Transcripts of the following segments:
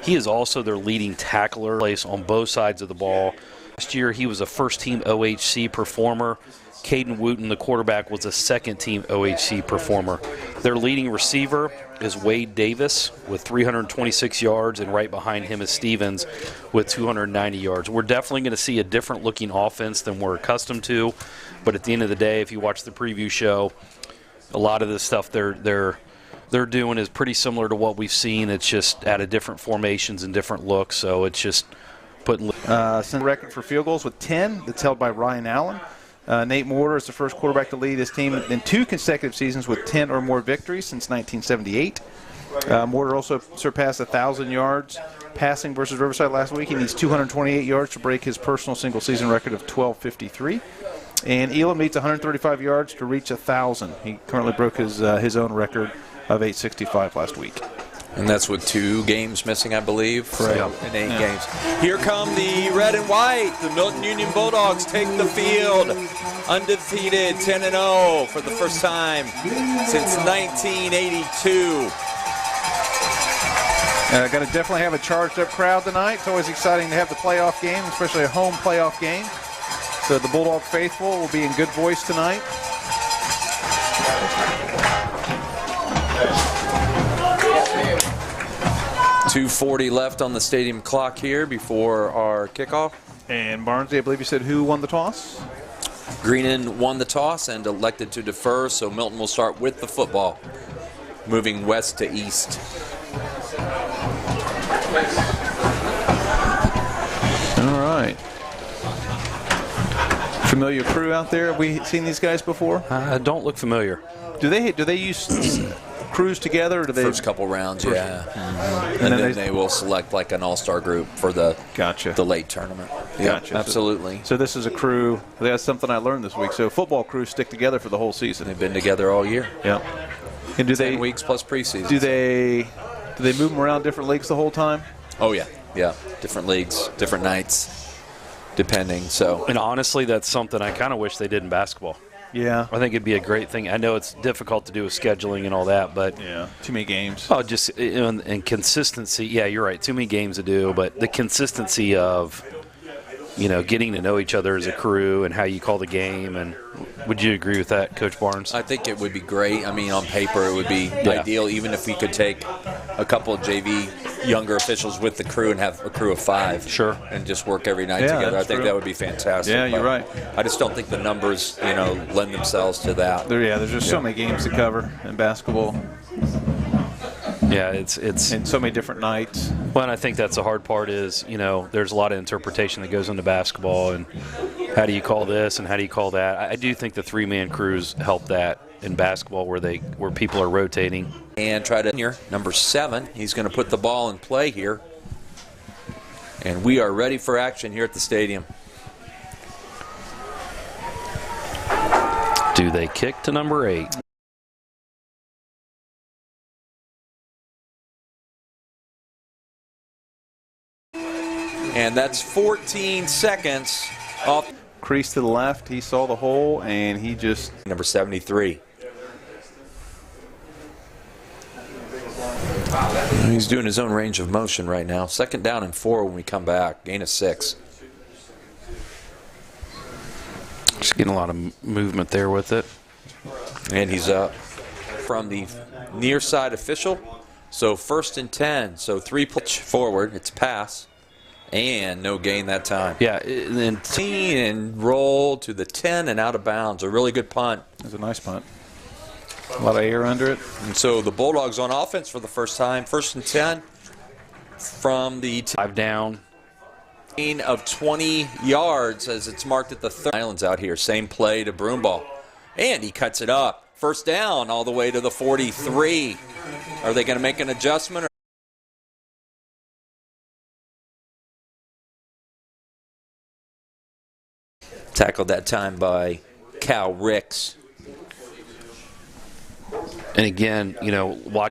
He is also their leading tackler place on both sides of the ball. Last year, he was a first-team OHC performer. Caden Wooten, the quarterback, was a second-team OHC performer. Their leading receiver is Wade Davis with 326 yards, and right behind him is Stevens with 290 yards. We're definitely going to see a different-looking offense than we're accustomed to, but at the end of the day, if you watch the preview show, a lot of the stuff they're doing is pretty similar to what we've seen. It's just out of different formations and different looks, so it's just putting record for field goals with 10. That's held by Ryan Allen. Nate Mortar is the first quarterback to lead his team in 2 consecutive seasons with 10 or more victories since 1978. Mortar also surpassed 1,000 yards passing versus Riverside last week. He needs 228 yards to break his personal single-season record of 1,253. And Elam needs 135 yards to reach 1,000. He currently broke his own record of 865 last week. And that's with 2 games missing, I believe. Right. So, in 8 games. Here come the red and white. The Milton Union Bulldogs take the field. Undefeated, 10-0 for the first time since 1982. Going to definitely have a charged-up crowd tonight. It's always exciting to have the playoff game, especially a home playoff game. So the Bulldog faithful will be in good voice tonight. .240 left on the stadium clock here before our kickoff. And Barnsley, I believe you said who won the toss? Greenon won the toss and elected to defer, so Milton will start with the football, moving west to east. All right. Familiar crew out there? Have we seen these guys before? don't look familiar. Do they use crews together? Or do they First couple rounds, yeah. Mm-hmm. And then they will select like an all-star group for the late tournament. Gotcha. Yeah, absolutely. So this is a crew. That's something I learned this week. So football crews stick together for the whole season. They've been together all year. Yeah. And do 10 weeks plus preseason. Do they move them around different leagues the whole time? Oh yeah, yeah. Different leagues, different nights, depending. So. And honestly, that's something I kind of wish they did in basketball. Yeah. I think it'd be a great thing. I know it's difficult to do with scheduling and all that, but yeah, too many games. Oh, just and consistency. Yeah, you're right. Too many games to do, but the consistency of, getting to know each other as a crew and how you call the game. And would you agree with that, Coach Barnes? I think it would be great. I mean, on paper, it would be ideal, even if we could take a couple of JV younger officials with the crew and have a crew of 5. Sure. And just work every night together. I think that would be fantastic. Yeah, you're right. I just don't think the numbers, lend themselves to that. There's just so many games to cover in basketball. Yeah, it's and so many different nights. Well, and I think that's the hard part is, there's a lot of interpretation that goes into basketball, and how do you call this and how do you call that? I do think the 3-man crews help that in basketball where people are rotating. And try to number 7. He's going to put the ball in play here. And we are ready for action here at the stadium. Do they kick to number 8? And that's 14 seconds off. Crease to the left. He saw the hole, and he just... Number 73. He's doing his own range of motion right now. 2nd down and 4 when we come back. Gain of 6. Just getting a lot of movement there with it. And he's up from the near side official. So 1st and 10. So 3 pitch forward. It's pass. And no gain that time. Yeah, and roll to the 10 and out of bounds. A really good punt. That's a nice punt. A lot of air under it. And so the Bulldogs on offense for the first time. 1st and 10 from the 5 down. Gain of 20 yards as it's marked at the 3rd. Islands out here. Same play to Broomball. And he cuts it up. 1st down all the way to the 43. Are they going to make an adjustment? Tackled that time by Cal Ricks. And again, watch.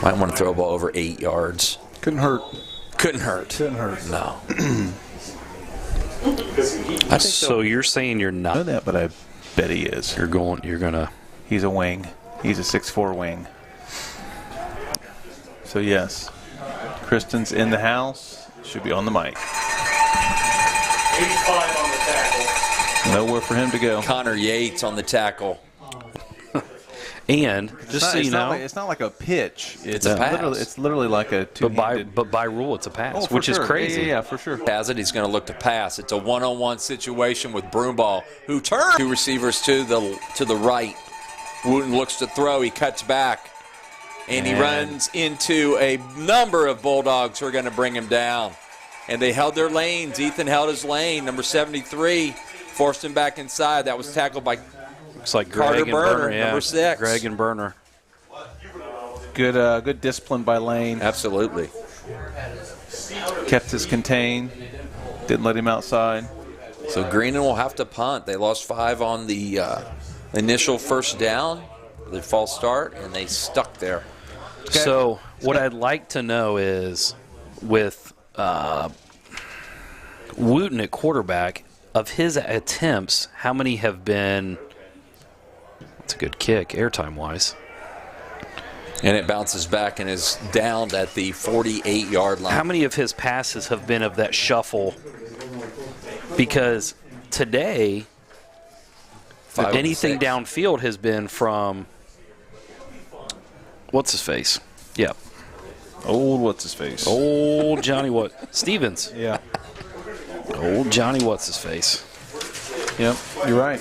Might want to throw a ball over 8 yards. Couldn't hurt. Couldn't hurt. Couldn't hurt. No. So you're saying you're not? I know that, but Bet he is. You're gonna. He's a wing. He's a 6'4" wing. So yes, Kristen's in the house. Should be on the mic. 85 on the tackle. Nowhere for him to go. Connor Yates on the tackle. And just so you know, it's not like a pitch. It's a pass. literally like a two-handed. but by rule, it's a pass, Oh, for which sure. is crazy. Yeah, for sure. Has it. He's going to look to pass. It's a one-on-one situation with Broomball, who turns. Two receivers to the right. Wooten looks to throw. He cuts back. And he runs into a number of Bulldogs who are going to bring him down. And they held their lanes. Ethan held his lane. Number 73 forced him back inside. That was tackled by Looks like Carter Greg and Burner, Burner, yeah. number 6. Greg and Burner. Good discipline by Lane. Absolutely. Kept us contained. Didn't let him outside. So Greenon will have to punt. They lost 5 on the initial first down, the false start, and they stuck there. Okay. So what I'd like to know is, with Wooten at quarterback, of his attempts, how many have been? That's a good kick, airtime-wise. And it bounces back and is downed at the 48-yard line. How many of his passes have been of that shuffle? Because today, 5 of anything 6. downfield has been from, what's his face? Yeah. Old what's his face? Old Johnny Stevens. Yeah. Old Johnny what's his face. Yep. You're right.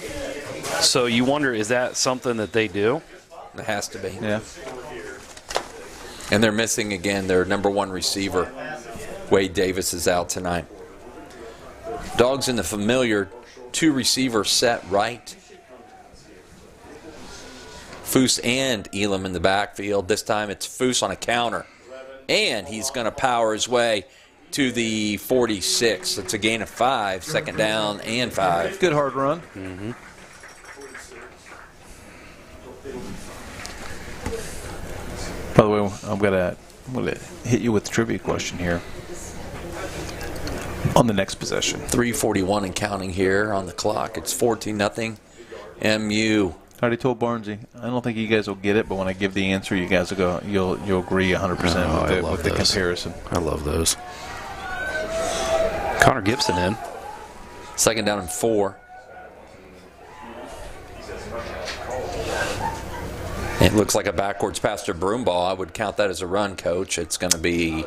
So you wonder, is that something that they do? It has to be. Yeah. And they're missing again their number 1 receiver. Wade Davis is out tonight. Dogs in the familiar 2-receiver set right. Foose and Elam in the backfield. This time it's Foose on a counter. And he's going to power his way to the 46. It's a gain of 5, second down and 5. Good hard run. Mm-hmm. By the way, I'm gonna hit you with a trivia question here. On the next possession. 3:41 and counting here on the clock. It's 14-0 MU. I already told Barnesy. I don't think you guys will get it, but when I give the answer, you guys will go. You'll agree 100% with the comparison. I love those. Connor Gibson in. Second down and 4. It looks like a backwards pass to Broomball. I would count that as a run, Coach. It's going to be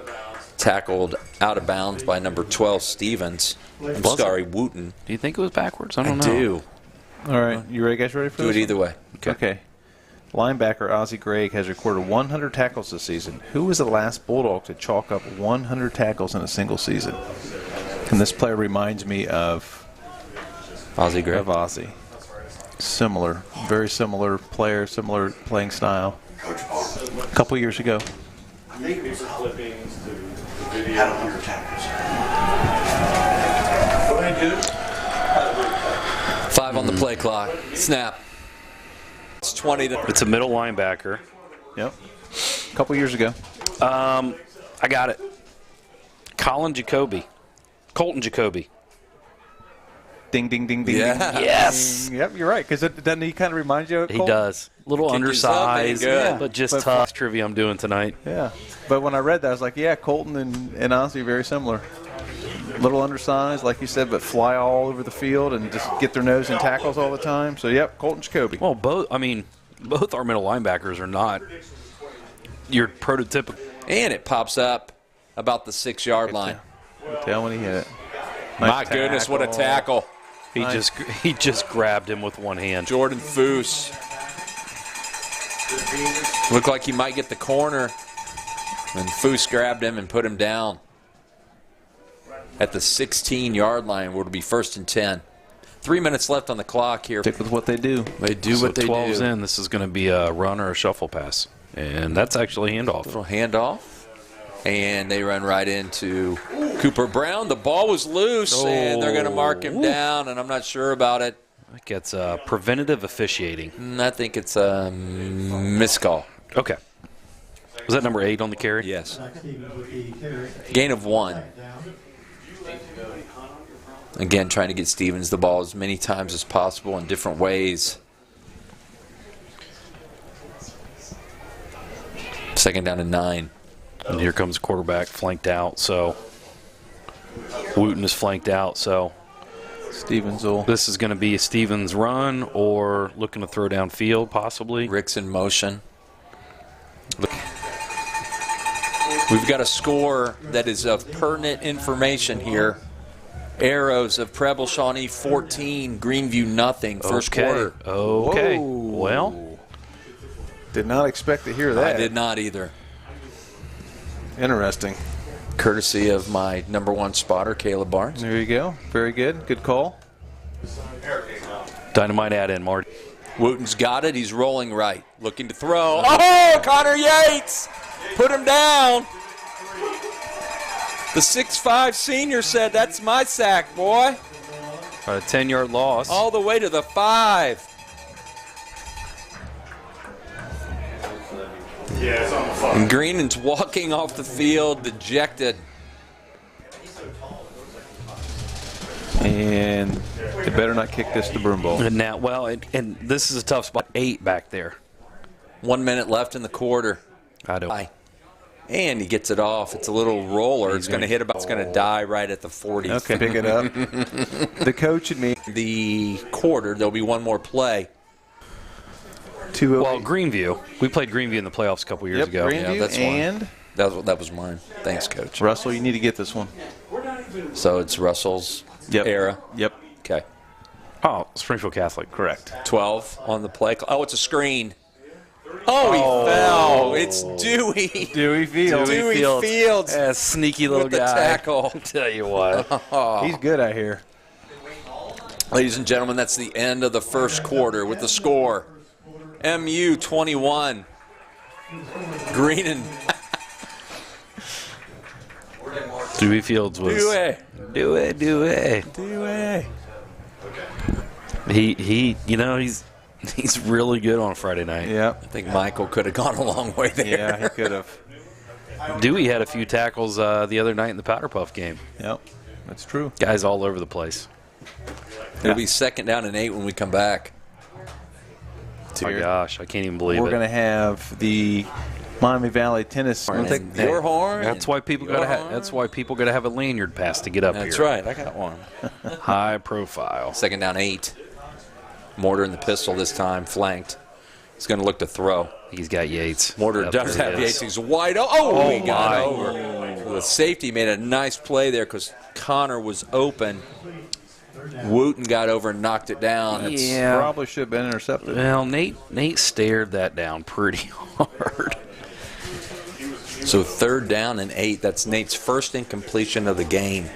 tackled out of bounds by number 12, Stevens. Wooten. Do you think it was backwards? I don't know. Do. All right, you ready, guys? Ready for Do this? it either way. Okay. Linebacker Ozzie Gregg has recorded 100 tackles this season. Who was the last Bulldog to chalk up 100 tackles in a single season? And this player reminds me of Ozzie Gregg. Of Ozzie. Similar, very similar player, similar playing style. A couple years ago. I think these are clippings to the video. Had 100 tackles. What did I do? 5 on the play clock. Snap. It's 20 to. It's a middle linebacker. Yep. A couple years ago. I got it. Colton Jacoby. Ding, ding, ding, ding, Yeah. ding. Yes. Yep, you're right. Because doesn't he kind of remind you of He Colt? does. Little Kick yourself, undersized, man, good. but just But- tough trivia I'm doing tonight. Yeah. But when I read that, I was like, yeah, Colton and Ozzie are very similar. Little undersized, like you said, but fly all over the field and just get their nose in tackles all the time. So, yep, Colton Jacoby. Well, both our middle linebackers are not your prototypical. And it pops up about the 6-yard line. Tell when he hit it. My Nice goodness, what a tackle. He just grabbed him with one hand. Jordan Foose. Looked like he might get the corner. And Foose grabbed him and put him down at the 16-yard line, where it'll be 1st and 10. 3 minutes left on the clock here. Stick with what they do. They do So what they 12's do. in. This is going to be a run or a shuffle pass, and that's actually handoff. Little handoff. And they run right into Cooper Brown. The ball was loose, and they're going to mark him down, and I'm not sure about it. That gets preventative officiating. I think it's a miscall. Okay. Was that number 8 on the carry? Yes. Gain of 1. Again, trying to get Stevens the ball as many times as possible in different ways. Second down and 9. And here comes the quarterback flanked out. So Wooten is flanked out. So Stevens will. this is going to be a Stevens run or looking to throw downfield possibly. Rick's in motion. We've got a score that is of pertinent information here. Arrows of Preble Shawnee 14, Greenview nothing. First quarter. Okay. Whoa. Well, Did not expect to hear that. I did not either. Interesting. Courtesy of my number 1 spotter, Caleb Barnes. There you go. Very good. Good call. dynamite add in, Marty. Wooten's got it. He's rolling right. Looking to throw. Oh, Connor Yates! Put him down. The 6'5 senior said, "That's my sack, boy." A 10-yard loss. All the way to the 5. Yeah, it's on the 5. And Greenon's walking off the field, dejected. And they better not kick this to broom ball. And now, well, and this is a tough spot. 8 back there. 1 minute left in the quarter. I don't. And he gets it off. It's a little roller. It's going to hit about. It's going to die right at the 40. Okay, pick it up. The coach and me. The quarter. There'll be one more play. 2-0. Well, Greenview. We played Greenview in the playoffs a couple years ago. Greenview, Yeah, that's one. and That was mine. Thanks, Coach. Russell, you need to get this one. So it's Russell's Yep. era. Yep. Okay. Oh, Springfield Catholic. Correct. 12 on the play. Oh, it's a screen. Oh, he fell. It's Dewey. Dewey Fields. Dewey Fields. Sneaky little with the guy. tackle. I'll tell you what. He's good out here. Ladies and gentlemen, that's the end of the first quarter with the score. MU 21. Greenon. Dewey Fields was. Dewey. He, he's really good on Friday night. Yep. I think Michael could have gone a long way there. Yeah, he could have. Dewey had a few tackles the other night in the Powder Puff game. Yep. That's true. Guys all over the place. It'll be second down and 8 when we come back. Oh my gosh, I can't even believe We're it. going to have the Miami Valley tennis. And your horn. That's why people Your gotta horn. that's why people gotta have a lanyard pass to get up That's here. right. I got one. High profile. Second down 8. Mortar in the pistol this time, flanked. He's going to look to throw. He's got Yates. Mortar Yep, does there have he is. Yates. He's wide open. Oh, he got my. over. The safety made a nice play there because Connor was open. Wooten got over and knocked it down. Yeah. Probably should have been intercepted. Well, Nate stared that down pretty hard. So third down and 8. That's Nate's first incompletion of the game.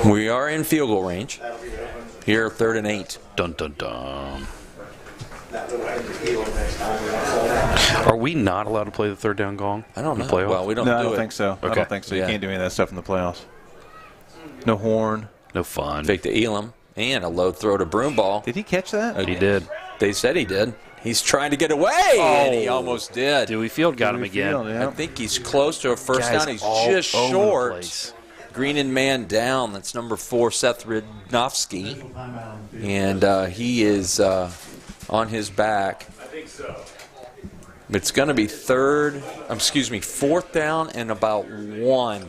We are in field goal range. Here, third and 8. Dun dun dun. Are we not allowed to play the third down gong? I don't in know. the playoffs? Well, we don't No, do I don't it. think so. I Okay. don't think so. You Yeah. can't do any of that stuff in the playoffs. No horn. No fun. Fake to Elam and a low throw to Broomball. Did he catch that? He did. They said he did. He's trying to get away, and he almost did. Dewey Field got him Dewey again. Field, yeah. I think he's close to a first Guys down. He's all just over the short. place. Greenon man down. That's number 4, Seth Ridnofsky. And he is on his back. It's going to be fourth down and about 1.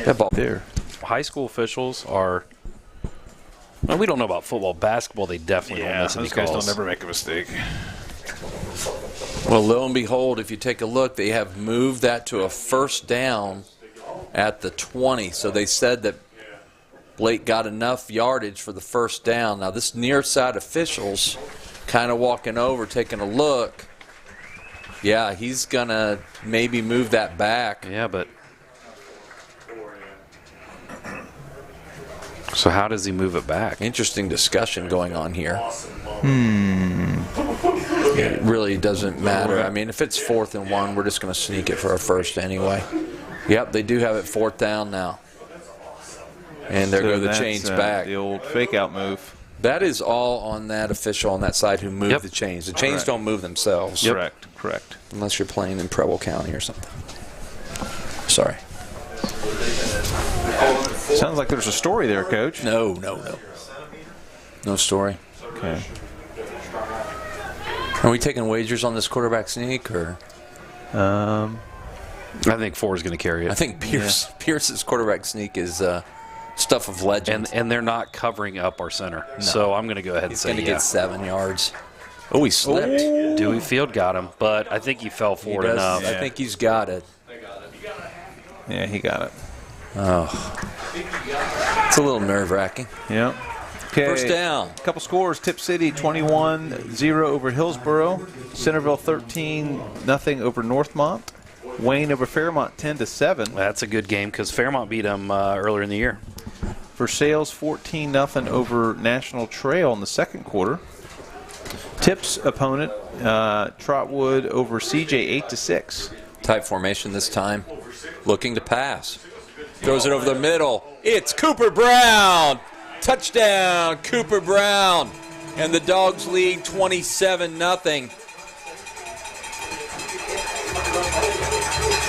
That ball There. High school officials are. Well, we don't know about football. Basketball, they definitely don't miss any those guys calls. don't never make a mistake. Well, lo and behold, if you take a look, they have moved that to a first down at the 20. So they said that Blake got enough yardage for the first down. Now, this near side officials kind of walking over, taking a look. Yeah, he's going to maybe move that back. Yeah, but. So how does he move it back? Interesting discussion going on here. It really doesn't matter. I mean, if it's 4th and 1, we're just going to sneak it for a first anyway. Yep, they do have it 4th down now. And there go the that's, chains back. The old fake out move. That is all on that official on that side who moved Yep. the chains. The chains Correct. don't move themselves Correct. unless you're playing in Preble County or something. Sorry. Sounds like there's a story there, Coach. No. No story. Okay. Are we taking wagers on this quarterback sneak, or? I think 4 is going to carry it. I think Pierce's quarterback sneak is stuff of legend. And they're not covering up our center. No. So I'm going to go ahead and say he's going to get 7 yards. Oh, he slipped. Dewey Field got him, but I think he fell forward enough. I think he's got it. Yeah, he got it. Oh. It's a little nerve-wracking. Yeah. Okay. First down. A couple scores. Tip City 21-0 over Hillsboro. Centerville 13-0 over Northmont. Wayne over Fairmont 10-7. That's a good game because Fairmont beat them earlier in the year. Versailles 14-0 over National Trail in the second quarter. Tip's opponent, Trotwood over CJ 8-6. Tight formation this time. Looking to pass. Throws it over the middle. It's Cooper Brown. Touchdown, Cooper Brown. And the Dogs lead 27-0.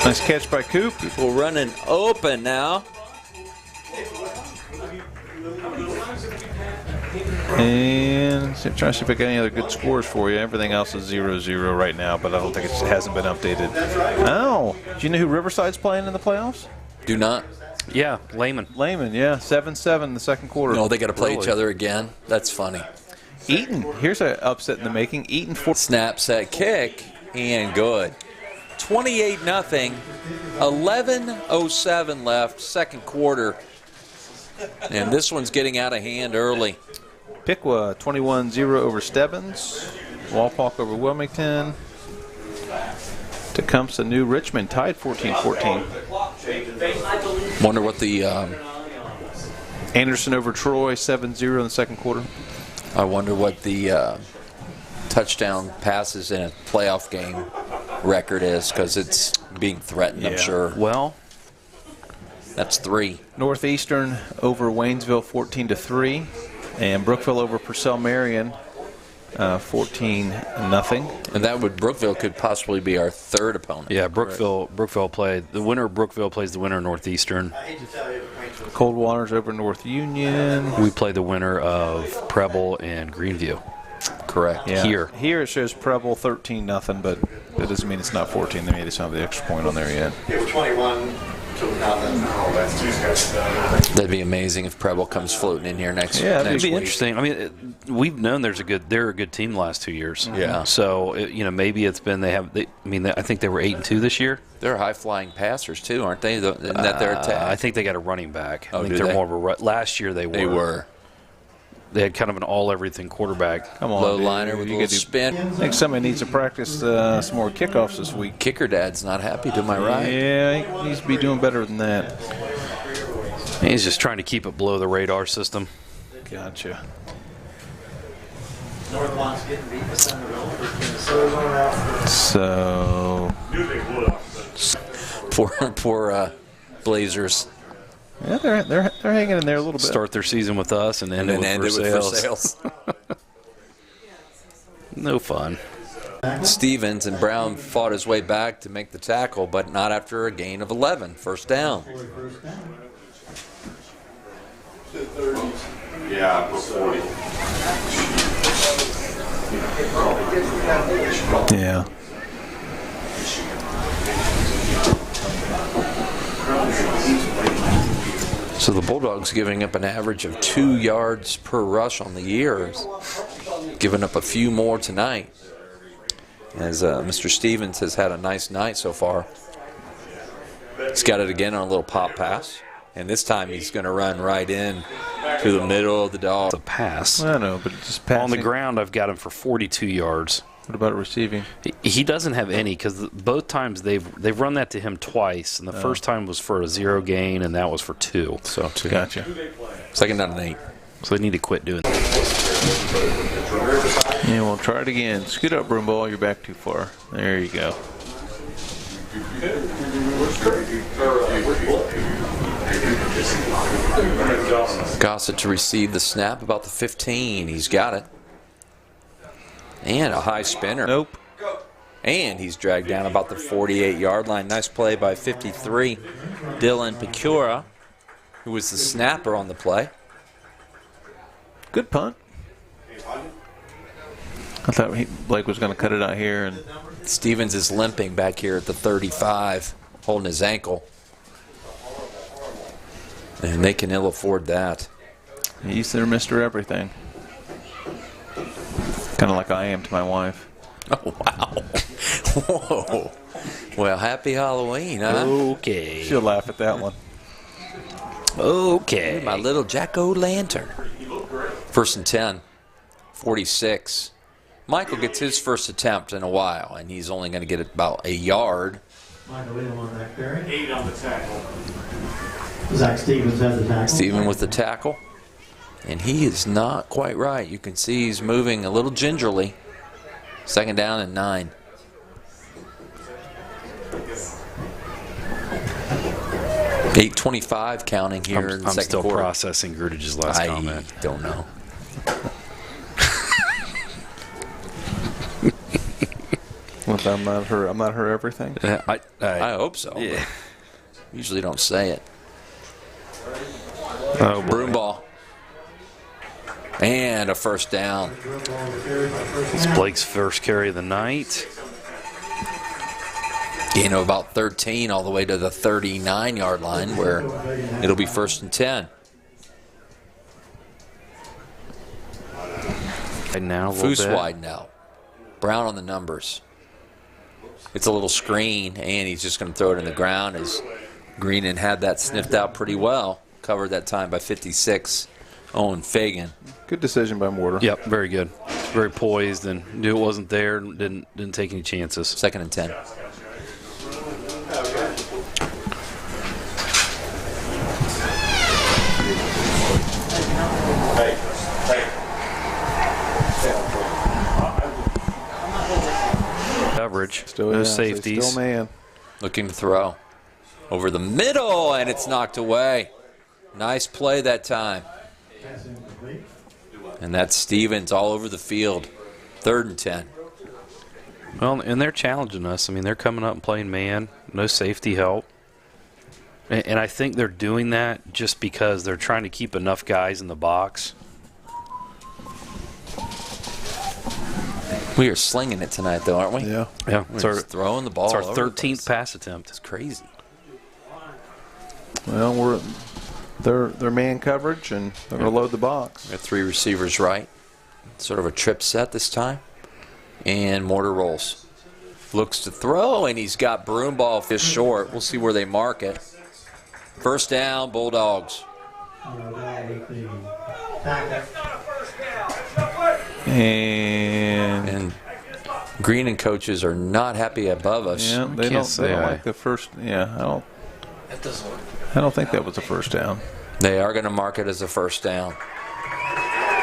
Nice catch by Coop. People running open now. And trying to see if I got any other good scores for you. Everything else is 0-0 right now, but I don't think it hasn't been updated. Oh, do you know who Riverside's playing in the playoffs? Do not. Yeah, Lehman, yeah, 7-7 in the second quarter. No, they got to play each other again. That's funny. Eaton, here's an upset in the making. Eaton 4. Snap, set, kick, and good. 28-0. 11:07 left, second quarter. And this one's getting out of hand early. Piqua 21-0 over Stebbins. Walpock over Wilmington. Tecumseh New Richmond tied 14-14. Wonder what the Anderson over Troy 7-0 in the second quarter. I wonder what the touchdown passes in a playoff game record is, because it's being threatened, I'm sure. Well, that's 3. Northeastern over Waynesville 14-3. And Brookville over Purcell Marion 14-0. And that would, Brookville could possibly be our third opponent. Yeah, Brookville played. The winner of Brookville plays the winner of Northeastern. Coldwater's over North Union. We play the winner of Preble and Greenview. Correct. Yeah. Here it shows Preble 13-0, but that doesn't mean it's not 14. They made us have the extra point on there yet. 21 to nothing. That'd be amazing if Preble comes floating in here next. Yeah, that'd next be week. interesting. I mean, we've known they're a good team the last 2 years. Yeah. So maybe it's been I think they were 8-2 this year. They're high flying passers too, aren't they? Isn't that their attack? I think they got a running back. Oh, I think do they're they? more of a last year they were. They were. They had kind of an all-everything quarterback. Come on, Low dude. liner with a You little could do- spin. I think somebody needs to practice some more kickoffs this week. Kicker dad's not happy, to my right. Yeah, he needs to be doing better than that. He's just trying to keep it below the radar system. Gotcha. So, Poor Blazers. yeah, they're hanging in there a little bit. Start their season with us and end it with End it with Versailles. Versailles. No fun. Stevens and Brown fought his way back to make the tackle, but not after a gain of 11. First down. Yeah, for 40. Yeah. So the Bulldogs giving up an average of 2 yards per rush on the year. Giving up a few more tonight. As Mr. Stevens has had a nice night so far. He's got it again on a little pop pass. And this time he's going to run right in to the middle of the dog. It's a pass. I know, but just passing. On the ground, I've got him for 42 yards. What about receiving? He doesn't have any because both times they've run that to him twice, and the first time was for a 0 gain, and that was for 2. So Gotcha. Second down and 8. So they need to quit doing that. Yeah, we'll try it again. Scoot up, Broomball. You're back too far. There you go. Gossett to receive the snap about the 15. He's got it. And a high spinner. Nope. And he's dragged down about the 48-yard line. Nice play by 53, Dylan Pecura, who was the snapper on the play. Good punt. I thought Blake was going to cut it out here. And Stevens is limping back here at the 35, holding his ankle. And they can ill afford that. He's their Mr. Everything. Kind of like I am to my wife. Oh, wow. Whoa. Well, happy Halloween, huh? Okay. She'll laugh at that one. Okay. My little jack-o'-lantern. 1st and 10, 46. Michael gets his first attempt in a while, and he's only going to get about a yard. Michael William on that carry. 8 on the tackle. Zach Stevens has the tackle. Steven with the tackle. And he is not quite right. You can see he's moving a little gingerly. 2nd down and 9. .825 counting here in the I'm second still quarter. processing Grutage's last comment. I don't know. Well, I'm not her everything. I hope so. Yeah. Usually don't say it. Oh, Broom ball. And a 1st down. It's Blake's first carry of the night. Gain of about 13 all the way to the 39-yard line where it'll be 1st and 10. And now a little Foose bit. widened out. Brown on the numbers. It's a little screen, and he's just going to throw it in the ground as Greenon had that sniffed out pretty well. Covered that time by 56, Owen Fagan. Good decision by Mortar. Yep, very good. Very poised and knew it wasn't there and didn't take any chances. 2nd and 10. Coverage. Still, No yeah, safeties. Still man. Looking to throw. Over the middle, and it's knocked away. Nice play that time. And that's Stevens all over the field. 3rd and 10. Well, and they're challenging us. I mean, they're coming up and playing man. No safety help. And I think they're doing that just because they're trying to keep enough guys in the box. We are slinging it tonight, though, aren't we? Yeah. Yeah, We're it's our, just throwing the ball. it's our all over the 13th place. pass attempt. It's crazy. Well, they're man coverage, and they're going to load the box. We got 3 receivers right. Sort of a trip set this time. And Mortar rolls. Looks to throw, and he's got Broomball fish short. We'll see where they mark it. 1st down, Bulldogs. And Greenon coaches are not happy above us. yeah, they don't like the first. Yeah, I don't think that was the 1st down. They are going to mark it as a 1st down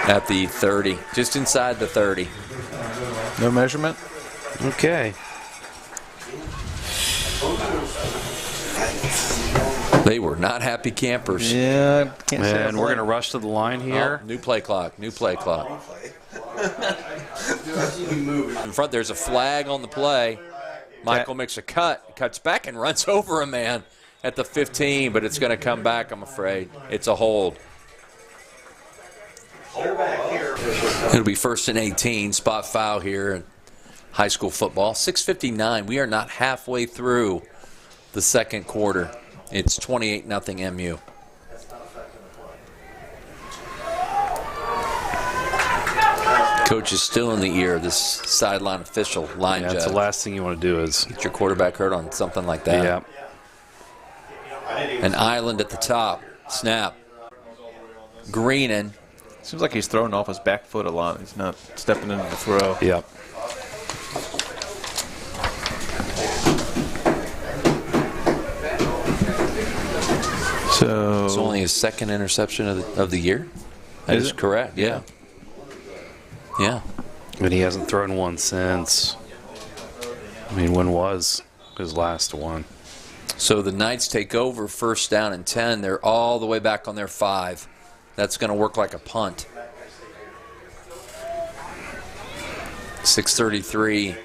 at the 30, just inside the 30. No measurement. Okay. They were not happy campers. Yeah, can't say And we're going to rush to the line here. Oh, new play clock. In front, there's a flag on the play. Michael makes a cut, cuts back and runs over a man at the 15, but it's going to come back, I'm afraid. It's a hold. It'll be 1st and 18, spot foul here in high school football. 6:59. We are not halfway through the second quarter. It's 28-0 MU. Coach is still in the ear, this sideline official, line Yeah, judge. it's the last thing you want to do is Get your quarterback hurt on something like that. yeah. An island at the top. Snap. Greenon. Seems like he's throwing off his back foot a lot. He's not stepping into the throw. Yep. So It's only his 2nd interception of the year. That Is is it? correct, yeah. Yeah. And he hasn't thrown one since. I mean, when was his last one? So the Knights take over 1st down and 10. They're all the way back on their 5. That's going to work like a punt. 6:33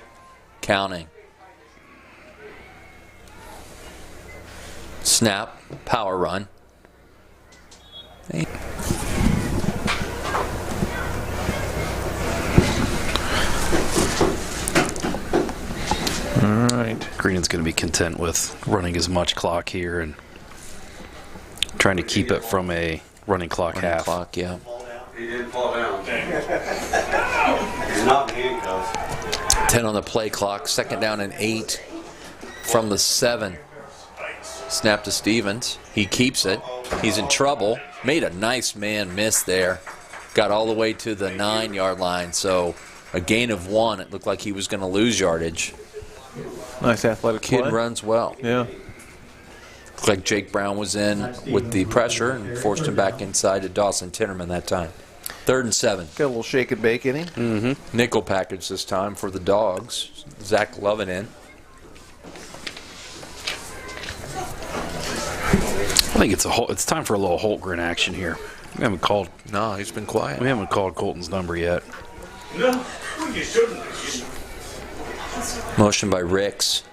counting. Snap, power run. All right. Greenon's going to be content with running as much clock here and trying to keep it from a running clock Running half. clock, yeah. He didn't fall down. He's not in handcuffs. 10 on the play clock. Second down and 8 from the 7. Snap to Stevens. He keeps it. He's in trouble. Made a nice man miss there. Got all the way to the 9-yard line. So a gain of 1. It looked like he was going to lose yardage. Nice athletic Kid play. runs well. Yeah. Looked like Jake Brown was in with the pressure and forced him back inside to Dawson Tinnerman that time. 3rd and 7. Got a little shake and bake in him. Nickel package this time for the Dogs. Zach Lovin in. I think it's time for a little Holtgren action here. We haven't called No, he's been quiet. Colton's number yet. No, you shouldn't. Motion by Ricks.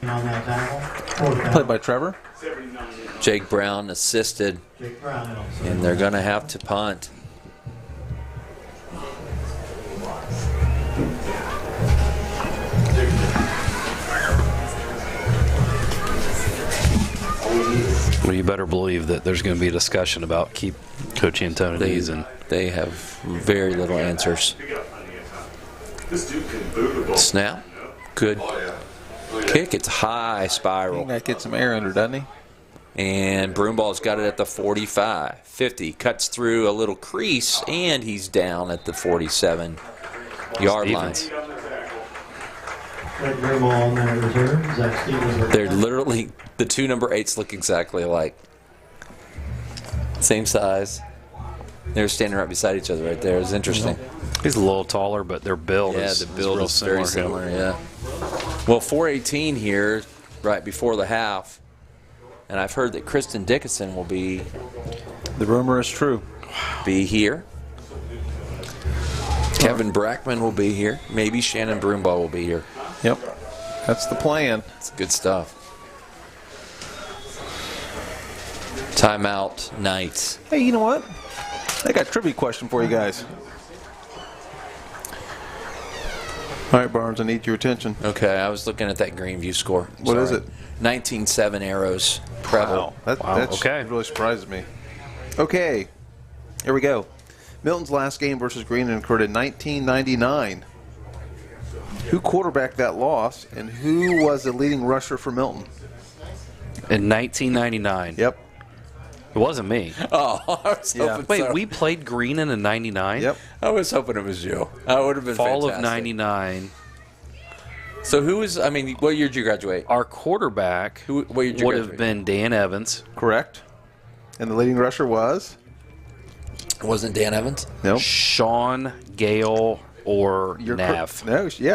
On that tackle. Fourth down. Played by Trevor. Jake Brown assisted, Jake Brown on and they're going to have to punt. Well, you better believe that there's going to be a discussion about keep Coach Antonides and They have very little answers. This dude can boot a ball. Snap. Good kick. It's high spiral. That gets some air under, doesn't he? And Broomball's got it at the 45. 50. Cuts through a little crease, and he's down at the 47-yard line. Stevens. Red Green ball on there reserve. Zach Stevens. They're literally, the two number 8s look exactly alike. Same size. They're standing right beside each other right there. It's interesting. He's a little taller, but their build Yeah, is the build real is very similar, yeah. Well, 4:18 here, right before the half. And I've heard that Kristen Dickinson will be The rumor is true. here. Kevin Brackman will be here. Maybe Shannon Broomball will be here. Yep. That's the plan. It's good stuff. Timeout Knights. Hey, you know what? I got a trivia question for you guys. All right, Barnes, I need your attention. Okay, I was looking at that Greenview score. What is it? 19-7 Arrows. Preble. That okay. really surprises me. Okay, here we go. Milton's last game versus Greenon occurred in 1999. Who quarterbacked that loss, and who was the leading rusher for Milton? In 1999. Yep. It wasn't me. Oh, I was hoping Wait, so. we played Greenon in 99? Yep. I was hoping it was you. That would have been Fall fantastic. of 99. So who was, I mean, what year did you graduate? Our quarterback What year did you would have graduate? been Dan Evans. Correct. And the leading rusher was? Wasn't Dan Evans? Nope. Sean, Gale, or Nav.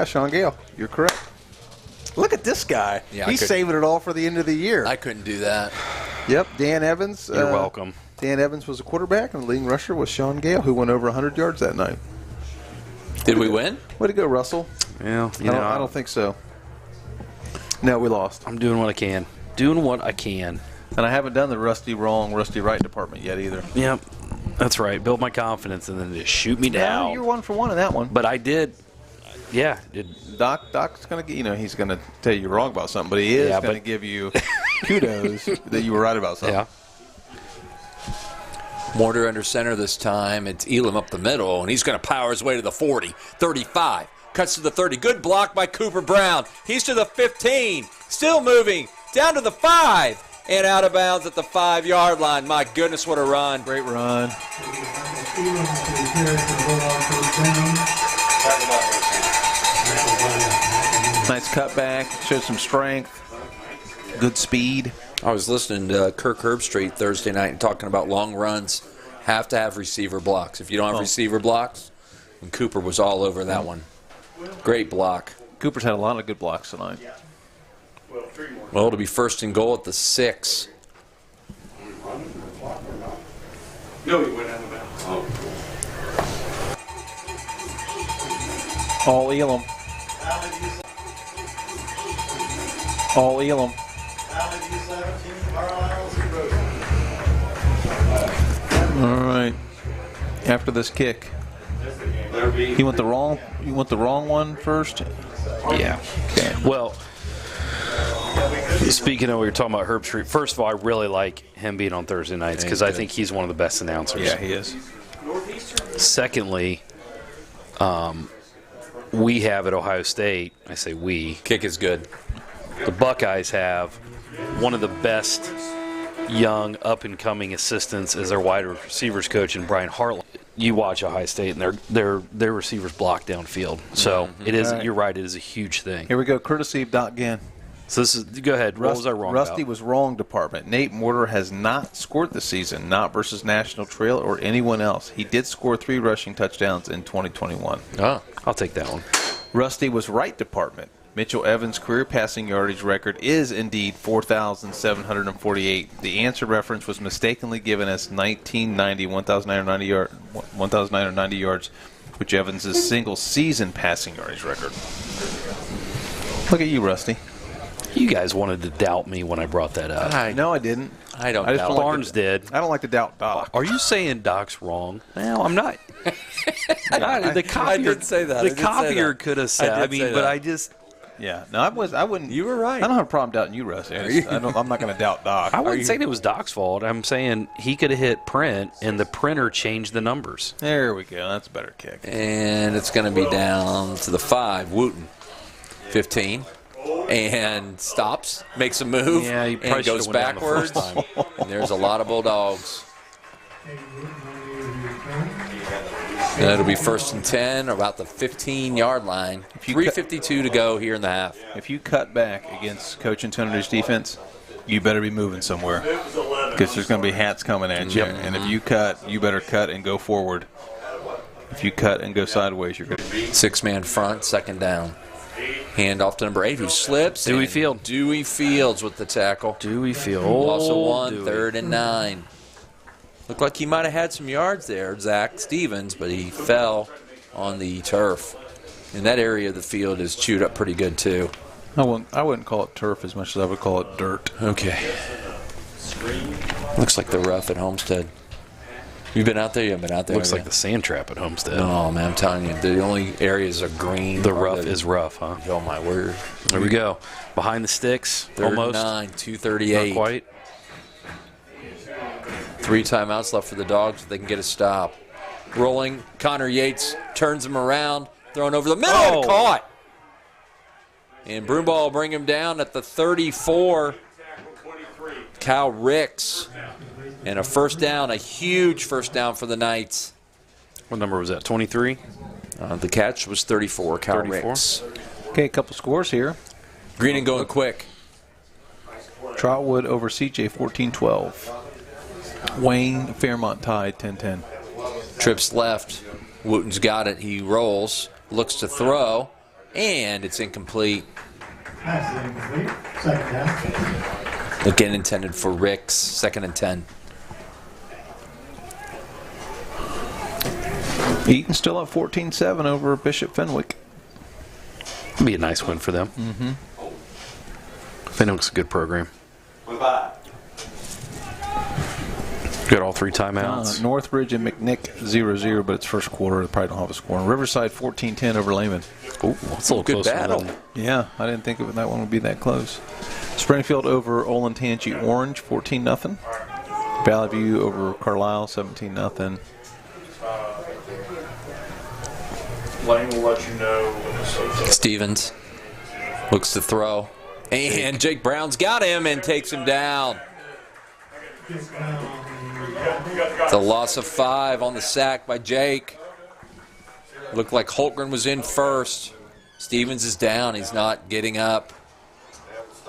Sean Gale. You're correct. Look at this guy. Yeah, I He's could- saving it all for the end of the year. I couldn't do that. Yep, Dan Evans. You're welcome. Dan Evans was a quarterback, and the leading rusher was Sean Gale, who went over 100 yards that night. Did we win? Way to go, Russell. Yeah, I don't think so. No, we lost. I'm doing what I can. Doing what I can. And I haven't done the Rusty wrong, Rusty right department yet either. Yep, that's right. Build my confidence and then just shoot me down. No, you're 1 for 1 in that one. But I did. Yeah. Doc's going to, he's going to tell you you're wrong about something, but he is Yeah, going to but- give you kudos that you were right about something. Yeah. Mortar under center this time. It's Elam up the middle, and he's going to power his way to the 40, 35. Cuts to the 30. Good block by Cooper Brown. He's to the 15. Still moving. Down to the 5. And out of bounds at the 5-yard line. My goodness, what a run. Great run. Nice cutback. Showed some strength. Good speed. I was listening to Kirk Herbstreit Thursday night and talking about long runs have to have receiver blocks. If you don't have receiver blocks, and Cooper was all over that one. Great block. Cooper's had a lot of good blocks tonight. Well, it'll be 1st and goal at the 6. No, he went out of bounds. All Elam. All Elam. All right. After this kick, you want the wrong one first? Yeah. Okay. Well, speaking of what you're talking about, Herb Street, first of all, I really like him being on Thursday nights because I think he's one of the best announcers. Yeah, he is. Secondly, we have at Ohio State, I say we, Kick is good. the Buckeyes have one of the best young, up-and-coming assistants as their wide receivers coach in Brian Hartline. You watch Ohio State, and their receivers block downfield. So it is. All right. You're right. It is a huge thing. Here we go, courtesy of Doc Ginn. So this is. Go ahead. What was I wrong Rusty about? was wrong, department. Nate Mortar has not scored this season, not versus National Trail or anyone else. He did score 3 rushing touchdowns in 2021. Oh, I'll take that one. Rusty was right, department. Mitchell Evans' career passing yardage record is indeed 4,748. The answer reference was mistakenly given as 1990, 1,990 yards, which Evans' single-season passing yardage record. Look at you, Rusty. You guys wanted to doubt me when I brought that up. No, I didn't. I don't I just doubt don't like Barnes did. I don't like to doubt Doc. Are you saying Doc's wrong? Well, I'm not. The copier, I did say that. I The did say copier that. could have said. I I did mean, say but that. I just. Yeah, no, I wouldn't. You were right. I don't have a problem doubting you, Rusty. I'm not going to doubt Doc. I wasn't saying it was Doc's fault. I'm saying he could have hit print, and the printer changed the numbers. There we go. That's a better kick. And it's going to be down to the 5. Wooten, 15. And stops, makes a move, Yeah, he probably and goes should've went down the backwards. first time. And there's a lot of Bulldogs. It'll be 1st and 10, about the 15-yard line. If you 3:52 to go here in the half. If you cut back against Coach Antonio's defense, you better be moving somewhere because there's going to be hats coming at you. Yep. And if you cut, you better cut and go forward. If you cut and go sideways, you're going to be. 6-man front, 2nd down. Hand off to number 8, who slips. Dewey and Field. Dewey Fields with the tackle. Dewey Field. Loss of 1, Dewey. 3rd and 9. Looked like he might have had some yards there, Zach Stevens, but he fell on the turf. And that area of the field is chewed up pretty good, too. I wouldn't call it turf as much as I would call it dirt. Okay. Looks like the rough at Homestead. You've been out there? You haven't been out there? Looks have like you? the sand trap at Homestead. Oh, man, I'm telling you, the only areas are green. The are rough is rough, huh? Oh, my word. There we go. Behind the sticks, 3rd and almost. 9, Not 2:38. quite. 3 timeouts left for the Dogs if they can get a stop. Rolling, Connor Yates turns him around, thrown over the middle, Oh. caught. And Broomball will bring him down at the 34. Cal Ricks. And a 1st down, a huge 1st down for the Knights. What number was that? 23? The catch was 34, Cal 34. Ricks. Okay, a couple scores here. Greenon going quick. Trotwood over CJ 14-12. Wayne Fairmont tied 10-10. Trips left. Wooten's got it. He rolls, looks to throw, and it's incomplete. Pass incomplete. 2nd down. Again intended for Ricks. 2nd and 10. Eaton still up 14-7 over Bishop Fenwick. It'd be a nice win for them. Mm-hmm. Fenwick's a good program. Goodbye. Got all 3 timeouts. Northridge and McNick 0-0, but it's first quarter. They probably don't have a score. And Riverside 14-10 over Lehman. Oh, that's a little Good closer battle. than- Yeah, I didn't think that one would be that close. Springfield over Olentangy Orange 14-0. Valley View over Carlisle 17-0. Lane will let you know when it's okay. Stevens looks to throw. And Jake Brown's got him and takes him down. It's a loss of 5 on the sack by Jake. Looked like Holtgren was in first. Stevens is down. He's not getting up.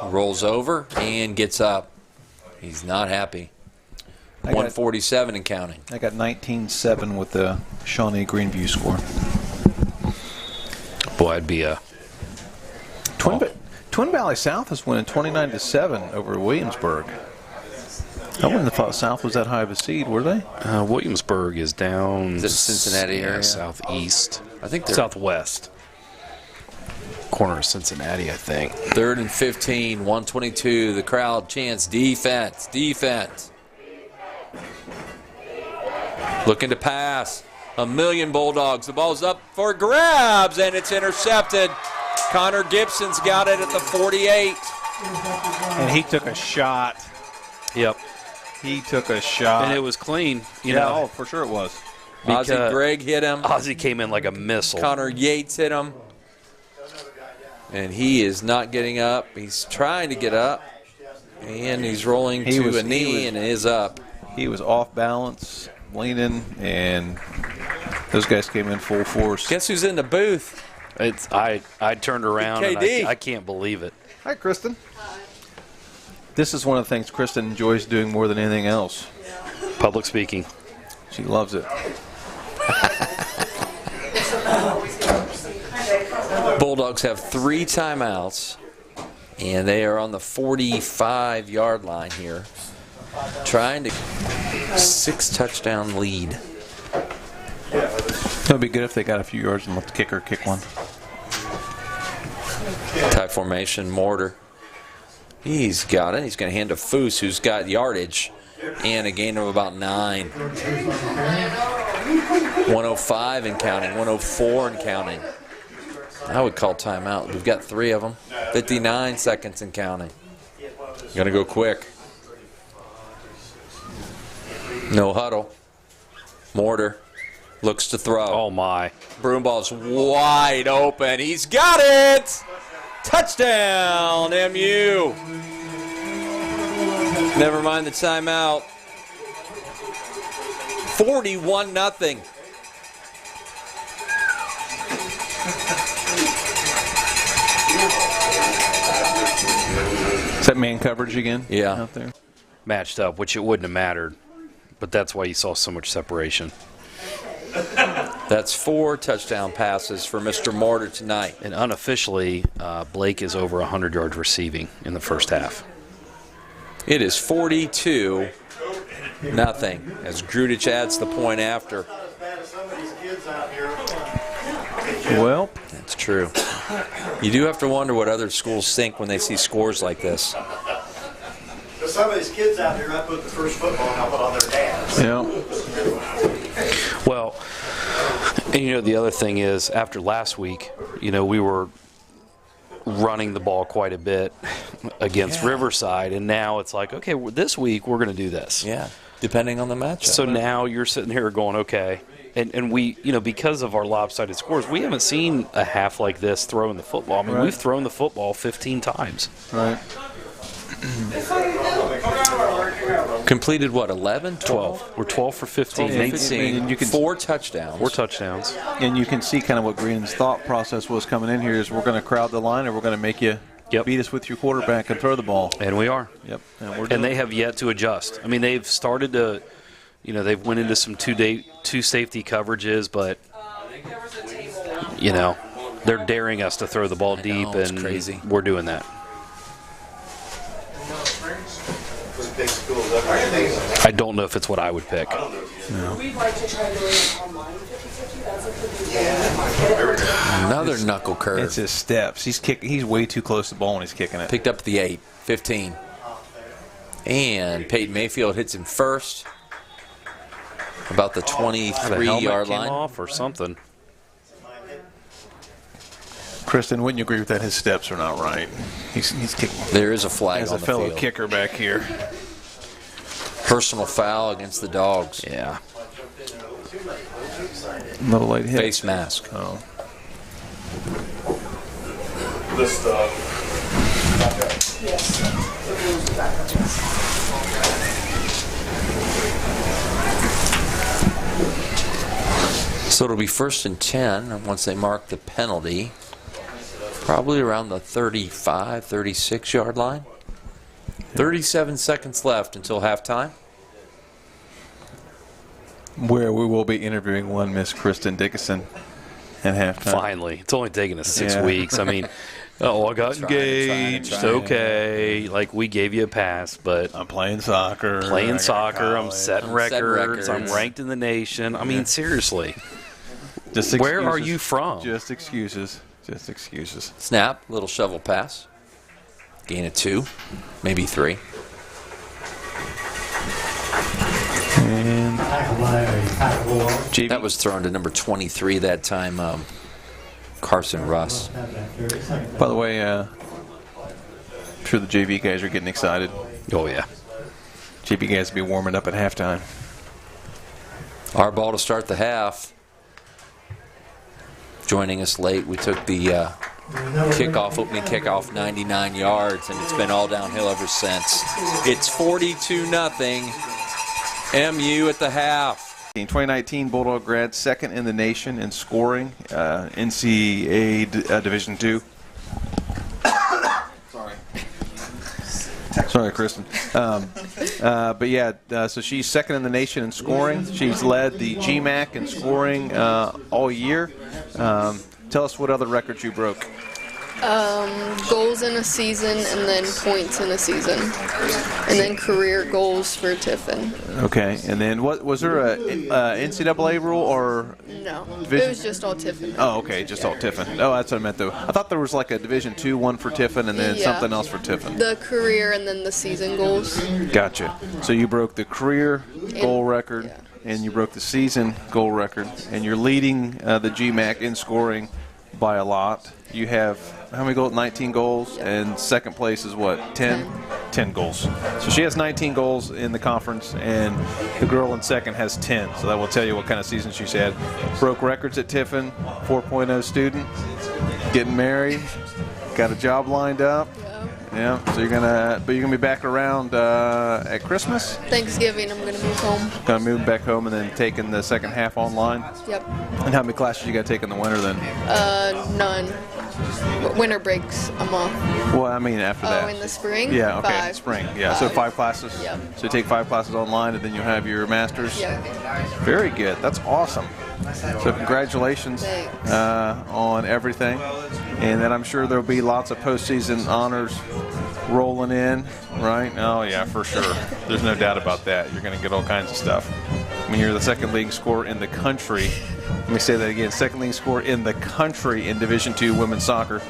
Rolls over and gets up. He's not happy. 147 and counting. I got 19-7 with the Shawnee Greenview score. Boy, I'd be a. Twin Valley South is winning 29-7 over Williamsburg. I wouldn't have thought South was that high of a seed, were they? Williamsburg is down. Is it Cincinnati area? Southeast. I think they're Southwest. corner of Cincinnati, I think. 3rd and 15, 122. The crowd chants defense, defense. Looking to pass. A million Bulldogs. The ball's up for grabs, and it's intercepted. Connor Gibson's got it at the 48. And he took a shot. Yep. He took a shot. And it was clean. You yeah, know, oh, for sure it was. Ozzie Gregg hit him. Ozzie came in like a missile. Connor Yates hit him. And he is not getting up. He's trying to get up. And he's rolling to a knee and is up. He was off balance, leaning, and those guys came in full force. Guess who's in the booth? I turned around and I can't believe it. Hi, Kristen. This is one of the things Kristen enjoys doing more than anything else. Public speaking. She loves it. Bulldogs have 3 timeouts, and they are on the 45-yard line here, trying to 6-touchdown lead. It would be good if they got a few yards and let the kicker kick one. Tie formation, Mortar. He's got it. He's going to hand to Foose, who's got yardage and a gain of about 9. 105 and counting, 104 and counting. I would call timeout. We've got 3 of them. 59 seconds and counting. Going to go quick. No huddle. Mortar looks to throw. Oh, my. Broomball's wide open. He's got it! Touchdown, MU. Never mind the timeout. 41-0. Is that man coverage again? Yeah. Out there? Matched up, which it wouldn't have mattered. But that's why you saw so much separation. That's 4 touchdown passes for Mr. Mortar tonight. And unofficially, Blake is over 100 yards receiving in the first half. It is 42-0 as Grudich adds the point after. Well, that's true. You do have to wonder what other schools think when they see scores like this. Some of these kids out here, I put the first football helmet on their dads. yeah. Well, and you know, the other thing is, after last week, you know, we were running the ball quite a bit against Riverside, and now it's like, okay, this week we're going to do this. Yeah, depending on the matchup. So now you're sitting here going, okay, and we, you know, because of our lopsided scores, we haven't seen a half like this throwing the football. I mean, we've thrown the football 15 times. Right. Completed what, 11? 12. We're 12 for 15. 15. And you can 4 touchdowns. 4 touchdowns. And you can see kind of what Greenon's thought process was coming in here is we're going to crowd the line or we're going to make you beat us with your quarterback and throw the ball. And we are. Yep. And they have yet to adjust. I mean, they've started to, you know, they've went into some two safety coverages, but, you know, they're daring us to throw the ball deep, and crazy. We're doing that. I don't know if it's what I would pick. No. We'd like to try to do it online 50-50. That's a Another knuckle curve. It's his steps. He's way too close to the ball when he's kicking it. Picked up the 8, 15. And Peyton Mayfield hits him first. About the 23-yard line. Came off or something. Kristen, wouldn't you agree with that? His steps are not right. He's kicking. There is a flag As on a the fellow field. kicker back here. Personal foul against the Dogs. Yeah. Little late hit. Face mask. Oh. This stuff. So it'll be 1st and 10 once they mark the penalty. Probably around the 35, 36-yard line. 37 seconds left until halftime. Where we will be interviewing one Miss Kristen Dickinson at halftime. Finally. It's only taken us 6 weeks. I mean, I got engaged. Okay. Like, we gave you a pass, but I'm playing soccer. I'm setting records. I'm ranked in the nation. I mean, seriously. Where are you from? Just excuses. Just excuses. Snap, little shovel pass. Gain of 2, maybe 3. And JV. That was thrown to number 23 that time, Carson Russ. By the way, I'm sure the JV guys are getting excited. Oh, yeah. JV guys will be warming up at halftime. Our ball to start the half. Joining us late, we took the opening kickoff, 99 yards, and it's been all downhill ever since. It's 42-0. MU at the half. 2019 Bulldog grad, second in the nation in scoring, NCAA Division II. Sorry, Kristen. But yeah, so she's second in the nation in scoring. She's led the GMAC in scoring all year. Tell us what other records you broke. Goals in a season and then points in a season. And then career goals for Tiffin. Okay, and then what was there a NCAA rule or No, division? it was just all Tiffin. Oh, okay, just all Tiffin. Oh, that's what I meant though. I thought there was like a Division II one for Tiffin and then Yeah. something else for Tiffin. The career and then the season goals. Gotcha. So you broke the career goal record yeah. and you broke the season goal record, and you're leading the GMAC in scoring by a lot. You have how many goals? 19 goals, and second place is what? 10? 10 goals. So she has 19 goals in the conference, and the girl in second has 10. So that will tell you what kind of season she's had. Broke records at Tiffin, 4.0 student, getting married, got a job lined up. Yeah, so you're gonna be back around at Christmas. Thanksgiving, I'm gonna move home. Gonna move back home and then taking the second half online. Yep. And how many classes you got to take in the winter then? None. Winter breaks, I'm off. Well, I mean after that. Oh, in the spring? Yeah, okay, 5. spring. Yeah, so 5 classes. Yep. So you take 5 classes online and then you'll have your master's. Yeah. Very good. That's awesome. So congratulations Thanks. on everything. And then I'm sure there'll be lots of postseason honors rolling in, right? Oh, yeah, for sure. There's no doubt about that. You're going to get all kinds of stuff. I mean, you're the second leading scorer in the country. Let me say that again. Second leading scorer in the country in Division II women's soccer.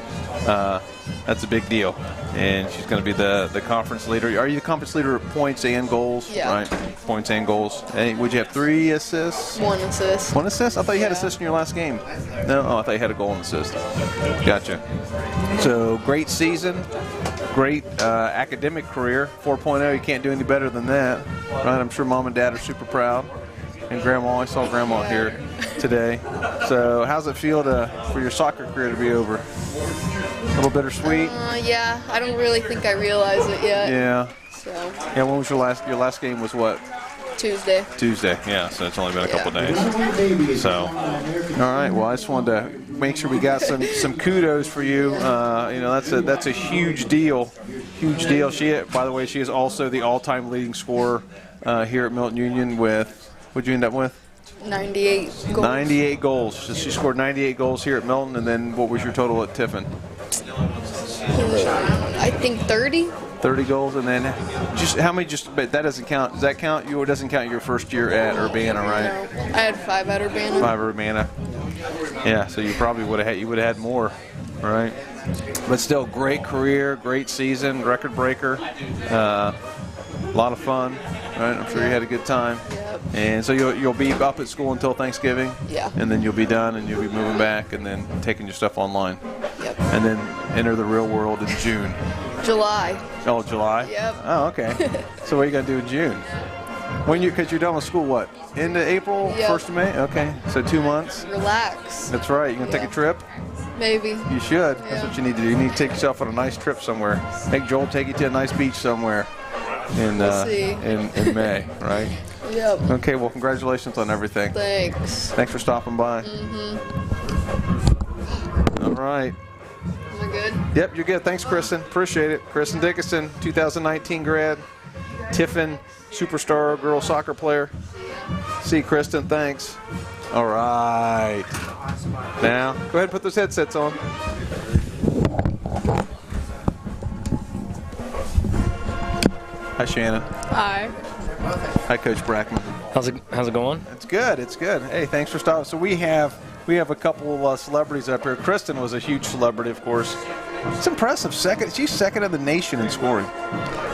That's a big deal. And she's going to be the conference leader. Are you the conference leader at points and goals? Yeah. Right? Points and goals. And would you have 3 assists? 1 assist. 1 assist? I thought you had Yeah. assist in your last game. No? Oh, I thought you had a goal and assist. Gotcha. So, great season. Great academic career. 4.0, you can't do any better than that. Right? I'm sure Mom and Dad are super proud. And Grandma, I saw Grandma here today. So, how's it feel for your soccer career to be over? A little bittersweet? Yeah, I don't really think I realize it yet. Yeah. So, Yeah, when was your last game was what? Tuesday. Tuesday, yeah, so it's only been a couple days. So, all right, well, I just wanted to make sure we got some kudos for you. That's a huge deal. Huge deal. By the way, she is also the all-time leading scorer here at Milton Union with, what'd you end up with? 98 goals. 98 goals. So she scored 98 goals here at Milton, and then what was your total at Tiffin? I think 30. 30 goals, and then but that doesn't count. Does that count you, or doesn't count your first year at Urbana, right? No, I had 5 at Urbana. 5 Urbana. Yeah, so you probably would have had more, right? But still, great career, great season, record breaker, a lot of fun, right? I'm sure you had a good time. Yep. And so you'll be up at school until Thanksgiving. Yeah. And then you'll be done, and you'll be moving back, and then taking your stuff online. Yep. And then enter the real world in June. July. Oh, July? Yep. Oh, okay. So what are you going to do in June? Because you're done with school, what? Into April, Yep. 1st of May? Okay, so 2 months. Relax. That's right. You going to take a trip? Maybe. You should. That's Yeah. what you need to do. You need to take yourself on a nice trip somewhere. Make Joel take you to a nice beach somewhere in see. in May, right? Yep. Okay, well, congratulations on everything. Thanks. Thanks for stopping by. All right. Am I good? Yep, you're good. Thanks, Kristen. Appreciate it. Kristen Dickinson, 2019 grad, Tiffin superstar girl soccer player. See, Kristen, thanks. All right. Now, go ahead and put those headsets on. Hi, Shannon. Hi. Hi, Coach Brackman. How's it going? It's good. It's good. Hey, thanks for stopping. So we have we have a couple celebrities up here. Kristen was a huge celebrity, of course. It's impressive. She's second in the nation in scoring.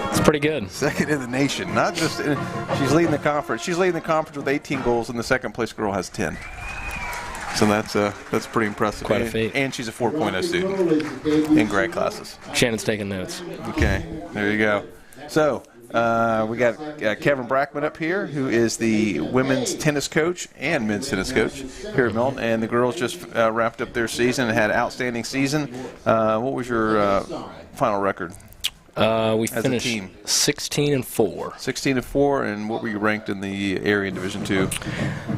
It's pretty good. Second in the nation. Not just she's leading the conference. She's leading the conference with 18 goals, and the second place girl has 10. So that's pretty impressive. Quite a feat. And she's a 4.0 student in grad classes. Shannon's taking notes. Okay, there you go. So we got Kevin Brackman up here, who is the women's tennis coach and men's tennis coach here at Milton. And the girls just wrapped up their season and had an outstanding season. What was your final record? We finished 16-4. 16-4, and what were you ranked in the area in Division II?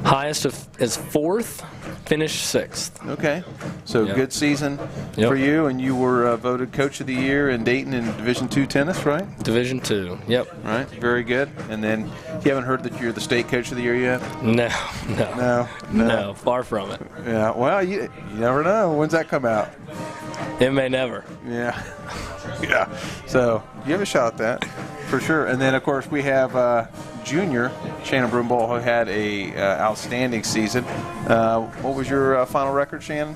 Highest is 4th, finished 6th. Okay, so Yep. good season for you, and you were voted Coach of the Year in Dayton in Division II tennis, right? Division II, yep. Right, very good. And then you haven't heard that you're the state coach of the year yet? No, far from it. Yeah, well, you never know. When's that come out? It may never. Yeah. Yeah. So you have a shot at that for sure. And then, of course, we have junior Shannon Broomball, who had a outstanding season. What was your final record, Shannon?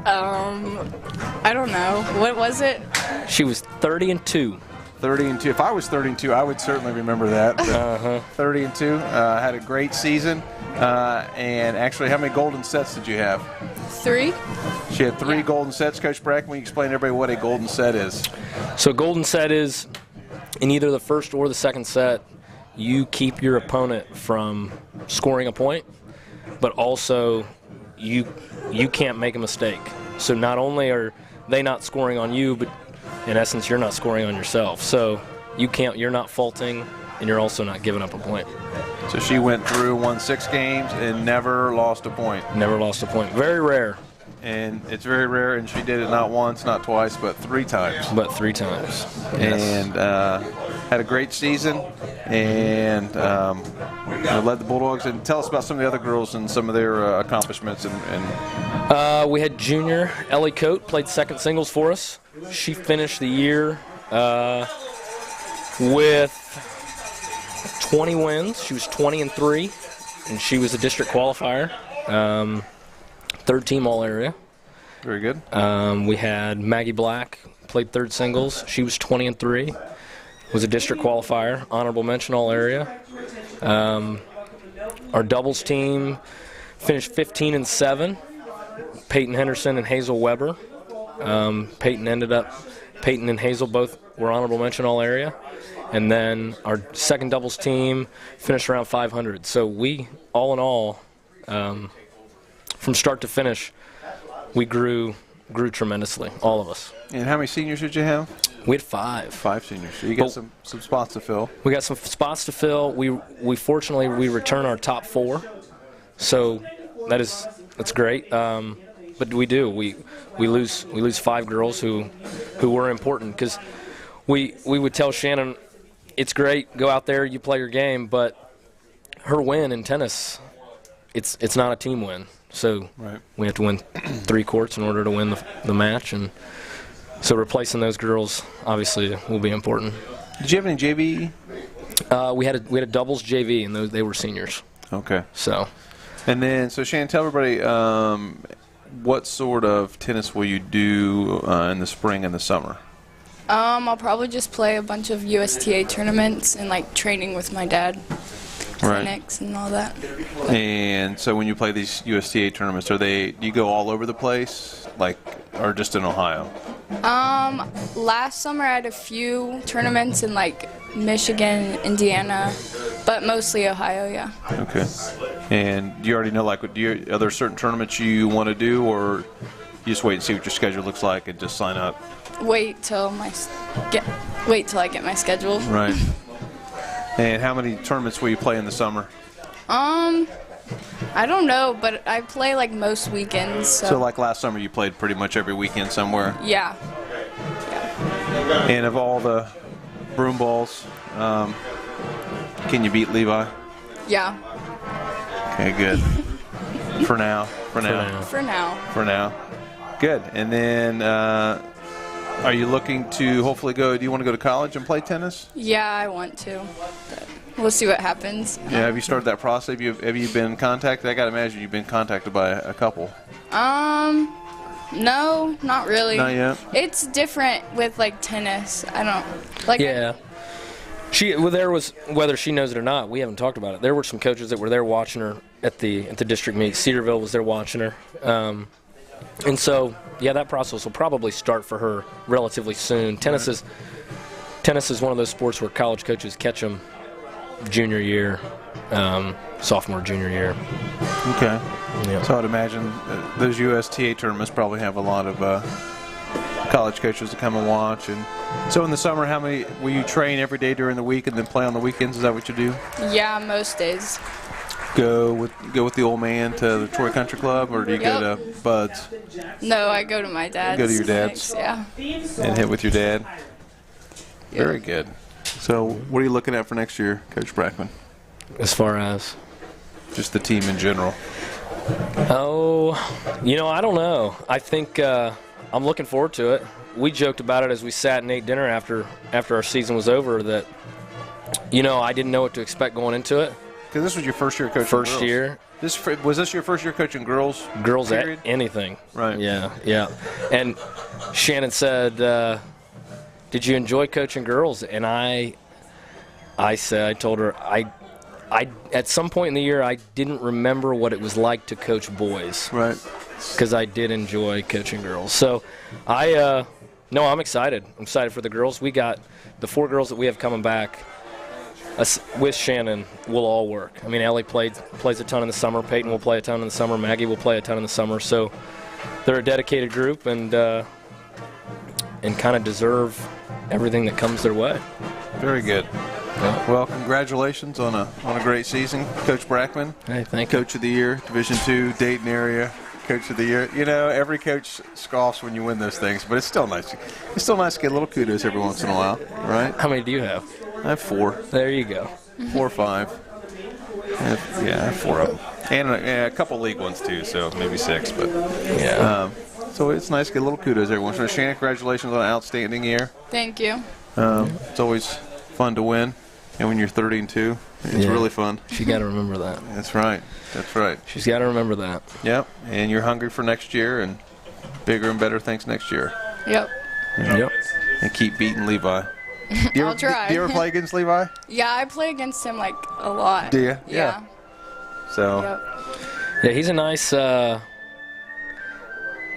I don't know. What was it? She was 30-2. 30-2. If I was 30-2, I would certainly remember that. 30-2. Had a great season. And actually, how many golden sets did you have? 3. She had 3 golden sets. Coach Brack, will you explain to everybody what a golden set is? So golden set is in either the first or the second set, you keep your opponent from scoring a point, but also you can't make a mistake. So not only are they not scoring on you, but in essence you're not scoring on yourself. So you're not faulting, and you're also not giving up a point. So she went through, won 6 games, and never lost a point. Never lost a point. Very rare. And it's very rare, and she did it not once, not twice, but 3 times. But 3 times. And had a great season, and led the Bulldogs. And tell us about some of the other girls and some of their accomplishments. We had junior Ellie Coate, played second singles for us. She finished the year with 20 wins. She was 20-3, and she was a district qualifier. 3rd team All-Area. Very good. We had Maggie Black, played 3rd singles. She was 20-3, was a district qualifier, honorable mention All-Area. Our doubles team finished 15-7. Peyton Henderson and Hazel Weber. Peyton and Hazel both were honorable mention All-Area. And then our second doubles team finished around 500. So we, all in all, from start to finish, we grew tremendously, all of us. And how many seniors did you have? We had 5. 5 seniors. So you got some spots to fill. We got some spots to fill. We fortunately return our top 4, so that's great. But we lose 5 girls who were important, because we would tell Shannon, it's great, go out there, you play your game, but her win in tennis, it's not a team win. So we have to win 3 courts in order to win the match, and so replacing those girls obviously will be important. Did you have any JV? We had a doubles JV, and they were seniors. Okay. So Shannon, tell everybody what sort of tennis will you do in the spring and the summer? I'll probably just play a bunch of USTA tournaments and like training with my dad. Clinics and all that. And so when you play these USTA tournaments, do you go all over the place, or just in Ohio? Last summer I had a few tournaments in like Michigan, Indiana, but mostly Ohio, yeah. Okay. And do you already know, are there certain tournaments you want to do, or you just wait and see what your schedule looks like and just sign up? Wait till I get my schedule. Right. And how many tournaments will you play in the summer? I don't know, but I play like most weekends. So like last summer, you played pretty much every weekend somewhere? Yeah. And of all the broom balls, can you beat Levi? Yeah. Okay, good. For now. Good. And then are you looking to hopefully do you want to go to college and play tennis? Yeah, I want to. we'll see what happens. Yeah, have you started that process? Have you been contacted? I got to imagine you've been contacted by a couple. No, not really. Not yet? It's different with, like, tennis. I don't, like... Yeah. There was, whether she knows it or not, we haven't talked about it. There were some coaches that were there watching her at the district meet. Cedarville was there watching her. And so, yeah, that process will probably start for her relatively soon. Tennis is one of those sports where college coaches catch them junior year, sophomore, junior year. Okay. Yeah. So I'd imagine those USTA tournaments probably have a lot of college coaches to come and watch. And so in the summer, how many will you train every day during the week and then play on the weekends? Is that what you do? Yeah, most days. Go with the old man to the Troy Country Club, or do you go to Bud's? No, I go to my dad's. Go to your dad's? Yeah. And hit with your dad? Very good. So what are you looking at for next year, Coach Brackman? As far as? Just the team in general. Oh, I don't know. I think I'm looking forward to it. We joked about it as we sat and ate dinner after our season was over that, I didn't know what to expect going into it. Because this was your first year coaching First year. Was this your first year coaching girls? Girls period? at anything. Right. Yeah. And Shannon said, did you enjoy coaching girls? And I told her, I at some point in the year, I didn't remember what it was like to coach boys. Right. Because I did enjoy coaching girls. So I'm excited. I'm excited for the girls. We got the 4 girls that we have coming back. With Shannon, we'll all work. I mean, Ellie plays a ton in the summer. Peyton will play a ton in the summer. Maggie will play a ton in the summer. So they're a dedicated group and kind of deserve everything that comes their way. Very good. Yeah. Well, congratulations on a great season, Coach Brackman. Hey, thank you. Coach of the Year, Division II, Dayton area. Coach of the Year. Every coach scoffs when you win those things, but it's still nice. It's still nice to get a little kudos every once in a while, right? How many do you have? I have 4. There you go. 4 or 5. I have 4 of them. And a couple league ones, too, so maybe 6. But yeah. So it's nice to get a little kudos every once in a while. Shannon, congratulations on an outstanding year. Thank you. It's always fun to win. And when you're 30-2, it's really fun. She got to remember that. That's right. She's got to remember that. Yep. And you're hungry for next year and bigger and better things next year. Yep. Yep. And keep beating Levi. I'll try. Do you ever play against Levi? Yeah, I play against him like a lot. Do you? Yeah. So. Yep. Yeah, he's a nice.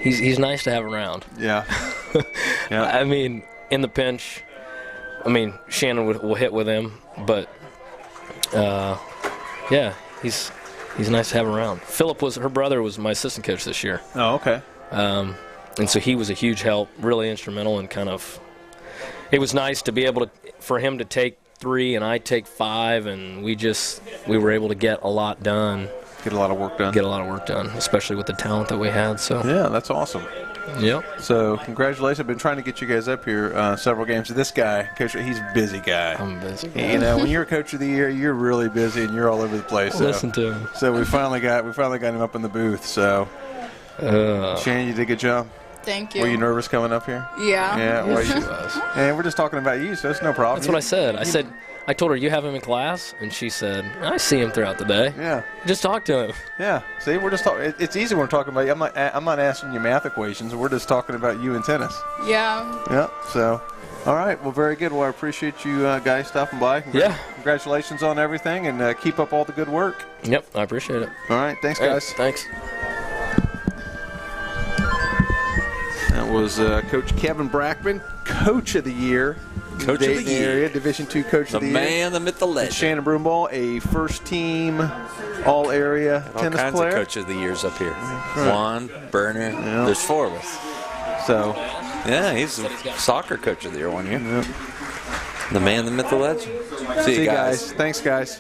He's nice to have around. Yeah. Yeah. I mean, in the pinch, Shannon will hit with him, but yeah, he's nice to have around. Philip her brother was my assistant coach this year. Oh, okay. And so he was a huge help, really instrumental in kind of. It was nice to be able for him to take 3 and I take 5, and we were able to get a lot done. Get a lot of work done, especially with the talent that we had. So yeah, that's awesome. Yep. So congratulations. I've been trying to get you guys up here several games. This guy, Coach, he's a busy guy. I'm a busy guy. When you're Coach of the Year, you're really busy and you're all over the place. So. Listen to him. So we finally got him up in the booth. So Shannon, you did a good job. Thank you. Were you nervous coming up here? Yeah. Yeah. Well, she was. And we're just talking about you, so it's no problem. That's what I said. I told her, you have him in class? And she said, I see him throughout the day. Yeah. Just talk to him. Yeah. See, we're just talking. It's easy when we're talking about you. I'm not asking you math equations. We're just talking about you and tennis. Yeah. Yeah. So, all right. Well, very good. Well, I appreciate you guys stopping by. Congratulations on everything, and keep up all the good work. Yep. I appreciate it. All right. Thanks, guys. Thanks. That was Coach Kevin Brackman, Coach of the Year. Coach of the Year. Area, Division II Coach of the Year. The man, the myth, the legend. Shannon Broomball, a first-team all-area tennis player. All kinds of Coach of the Years up here. Right. Juan, Berner, there's 4 of us. So. Yeah, he's a soccer Coach of the Year one year. Yep. The man, the myth, the legend. See you guys. Thanks, guys.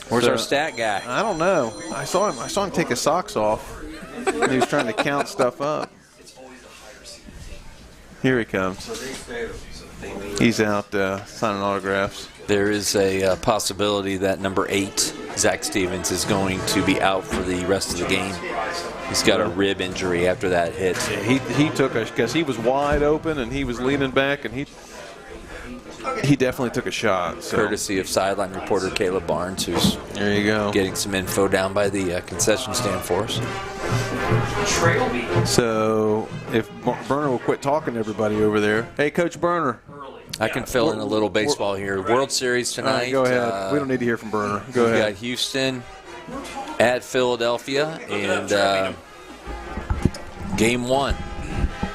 Where's our stat guy? I don't know. I saw him take his socks off. He was trying to count stuff up. Here he comes. He's out signing autographs. There is a possibility that number 8, Zach Stevens, is going to be out for the rest of the game. He's got a rib injury after that hit. He took us because he was wide open and he was leaning back and he he definitely took a shot. So. Courtesy of sideline reporter Caleb Barnes, who's there you go, getting some info down by the concession stand for us. So if Burner will quit talking to everybody over there. Hey, Coach Burner. I can fill in a little baseball here. World Series tonight. Right, go ahead. We don't need to hear from Burner. Go ahead. We got Houston at Philadelphia, and game 1.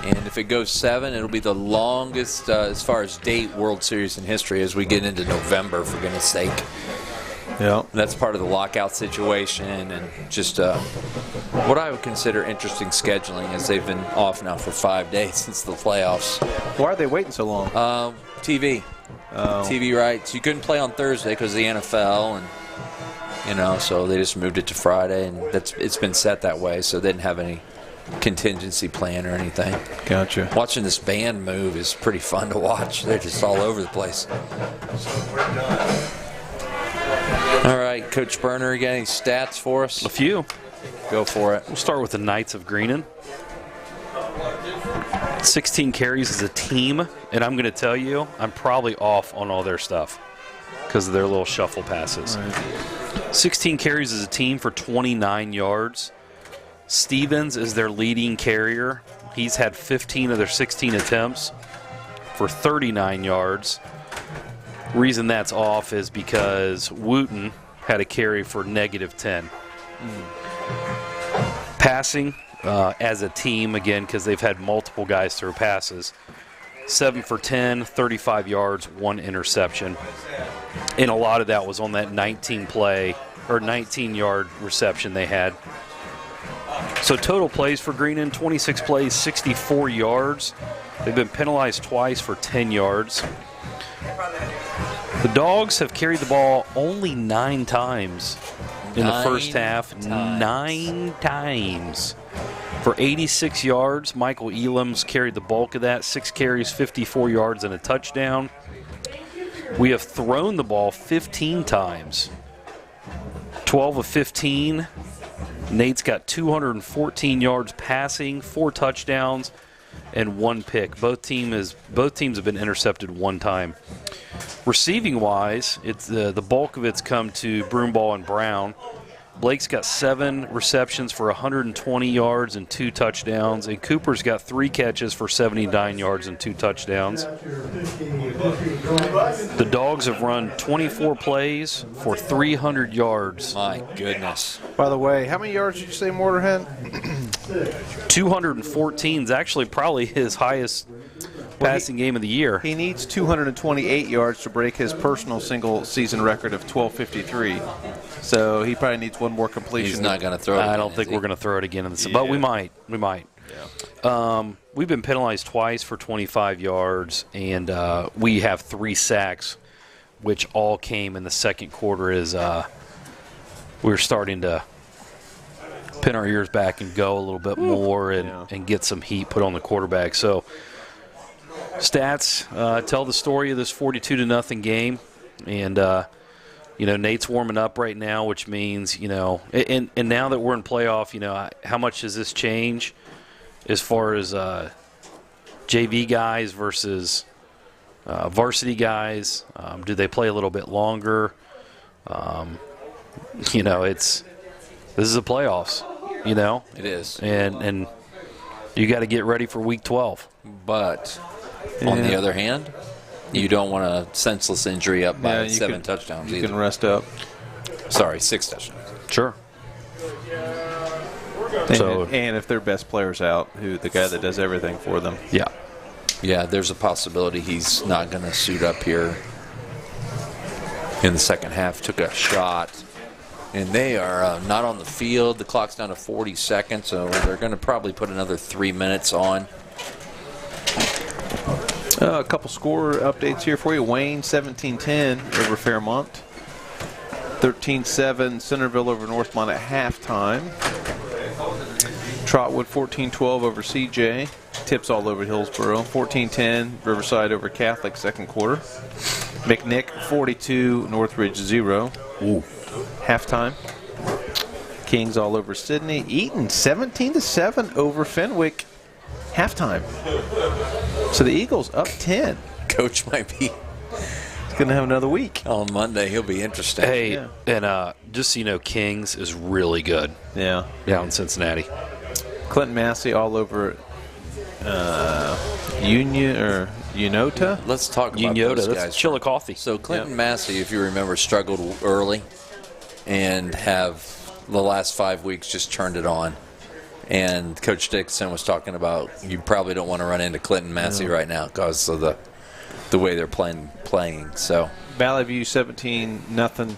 And if it goes 7, it'll be the longest, as far as date, World Series in history as we get into November, for goodness sake. Yeah. That's part of the lockout situation, and just what I would consider interesting scheduling, as they've been off now for 5 days since the playoffs. Why are they waiting so long? TV. TV rights. You couldn't play on Thursday because of the NFL, and so they just moved it to Friday, and it's been set that way, so they didn't have any contingency plan or anything. Gotcha. Watching this band move is pretty fun to watch. They're just all over the place. All right, Coach Burner, you got any stats for us? A few. Go for it. We'll start with the Knights of Greenon. 16 carries as a team, and I'm going to tell you, I'm probably off on all their stuff because of their little shuffle passes. Right. 16 carries as a team for 29 yards. Stevens is their leading carrier. He's had 15 of their 16 attempts for 39 yards. Reason that's off is because Wooten had a carry for -10. Passing as a team, again, because they've had multiple guys throw passes, 7 for 10, 35 yards, 1 interception. And a lot of that was on that 19-yard reception they had. So total plays for Greenon, 26 plays, 64 yards. They've been penalized twice for 10 yards. The Dogs have carried the ball only 9 times in the first half. 9 times. For 86 yards, Michael Elam's carried the bulk of that. 6 carries, 54 yards, and a touchdown. We have thrown the ball 15 times. 12 of 15. Nate's got 214 yards passing, 4 touchdowns, and 1 pick. Both teams have been intercepted 1 time. Receiving-wise, it's the bulk of it's come to Broomball and Brown. Blake's got 7 receptions for 120 yards and 2 touchdowns, and Cooper's got 3 catches for 79 yards and 2 touchdowns. The Dogs have run 24 plays for 300 yards. My goodness. By the way, how many yards did you say Mortar had? 214 is actually probably his highest passing game of the year. He needs 228 yards to break his personal single-season record of 1253. So he probably needs 1 more completion. He's not going to throw it again. I don't think we're going to throw it again in the but we might. Yeah. We've been penalized twice for 25 yards, and we have 3 sacks, which all came in the second quarter as we're starting to pin our ears back and go a little bit more and get some heat put on the quarterback. So stats tell the story of this 42-0 game, and Nate's warming up right now, which means and now that we're in playoff, how much does this change as far as JV guys versus varsity guys? Do they play a little bit longer? This is the playoffs. It is, and you got to get ready for week 12. But on the other hand, you don't want a senseless injury up by 7 touchdowns either. You can rest up. Sorry, 6 touchdowns. Sure. And if their best player's out, the guy that does everything for them. Yeah, there's a possibility he's not going to suit up here in the second half. Took a shot, and they are not on the field. The clock's down to 40 seconds, so they're going to probably put another 3 minutes on. A couple score updates here for you. Wayne 17-10 over Fairmont. 13-7 Centerville over Northmont at halftime. Trotwood 14-12 over CJ. Tips all over Hillsboro. 14-10 Riverside over Catholic second quarter. McNick 42, Northridge 0. Halftime. Kings all over Sydney. Eaton 17-7 over Fenwick. Halftime. So the Eagles up 10. Coach might be going to have another week. On Monday, he'll be interesting. Hey, and just so you know, Kings is really good. Yeah. Down in Cincinnati. Clinton Massey all over Union or Unota. Let's talk about Unota, those that's guys. Chillicothe. So Clinton Massey, if you remember, struggled early and have the last 5 weeks just turned it on. And Coach Dixon was talking about you probably don't want to run into Clinton Massey right now because of the way they're playing. So Valley View 17-0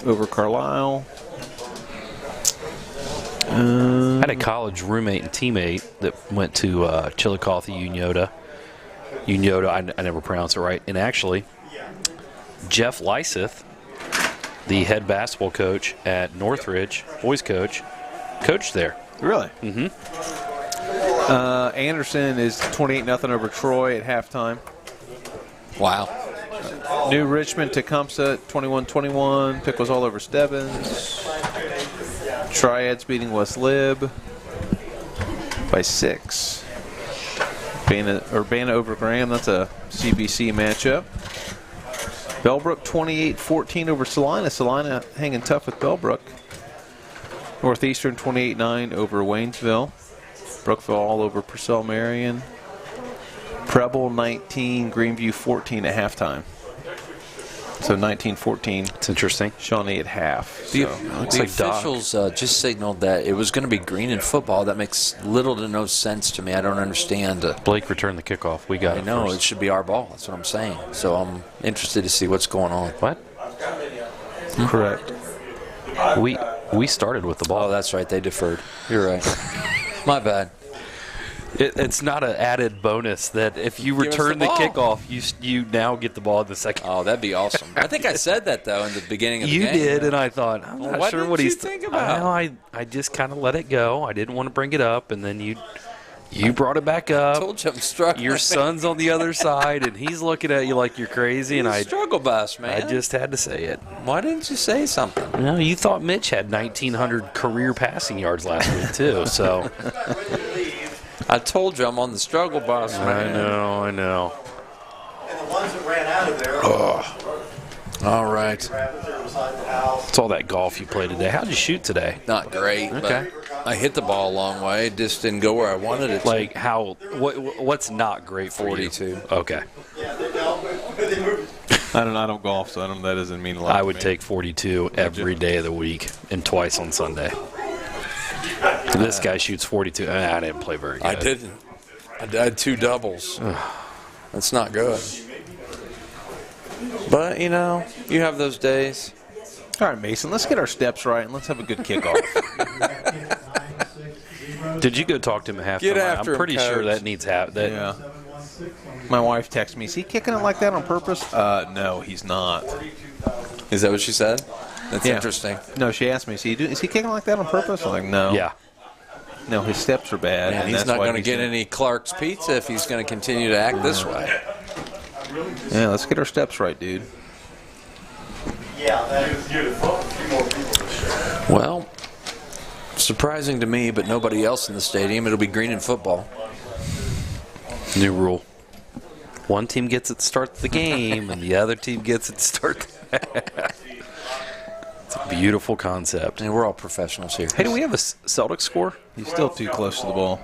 over Carlisle. I had a college roommate and teammate that went to Chillicothe, Unota. I never pronounce it right. And actually, Jeff Lyseth, the head basketball coach at Northridge, boys coach, coached there. Really? Mm-hmm. Anderson is 28-0 over Troy at halftime. Wow. New Richmond, Tecumseh, 21-21. Pickles all over Stebbins. Triads beating West Lib by 6. Urbana over Graham. That's a CBC matchup. Bellbrook 28-14 over Salina. Salina hanging tough with Bellbrook. Northeastern 28-9 over Waynesville. Brookville all over Purcell Marion. Preble 19, Greenview 14 at halftime. So 19-14. It's interesting. Shawnee at half. The looks like officials just signaled that it was going to be Greenon football. That makes little to no sense to me. I don't understand. Blake returned the kickoff. We got I it know first. it should be our ball. That's what I'm saying. So I'm interested to see what's going on. What? Correct. We started with the ball. Oh, that's right. They deferred. You're right. My bad. It's not an added bonus that if you Give us return the the ball. kickoff, you now get the ball in the second. Oh, that'd be awesome. I think I said that, though, in the beginning of the You game. did, and I thought, I'm Well, not what sure did what you he's think about? I just kind of let it go. I didn't want to bring it up, and then you brought it back I up. told you I'm struggling. Your son's on the other side, and he's looking at you like you're crazy, and He's a struggle bus, man. I just had to say it. Why didn't you say something? No, you thought Mitch had 1,900 career passing yards last week, too, so. I told you I'm on the struggle bus, man. I know. And the ones that ran out of there. All right. It's all that golf you played today. How'd you shoot today? Not great, Okay. but I hit the ball a long way. It just didn't go where I wanted it to. Like how? What's not great for 42. you? Okay. I don't golf, so that doesn't mean a lot. I to would me. take 42 every day of the week and twice on Sunday. This guy shoots 42. I didn't play very good. I didn't. I had 2 doubles. That's not good. But, you have those days. All right, Mason, let's get our steps right and let's have a good kickoff. Did you go talk to him at halftime? Get after I'm him, pretty sure Coach. that needs that. Yeah. My wife texted me, is he kicking it like that on purpose? No, he's not. Is that what she said? That's Yeah. interesting. No, she asked me, is he kicking like that on purpose? I'm like, no. Yeah. No, his steps are bad. And and he's that's not why going to get doing- any Clark's Pizza if he's going to continue to act this way. Yeah, let's get our steps right, dude. Yeah, that is beautiful. Well, surprising to me, but nobody else in the stadium. It'll be Greenon football. New rule. One team gets it to start the game, and the other team gets it to start the It's a beautiful concept. And we're all professionals here. Hey, do we have a Celtics score? He's still too close to the ball.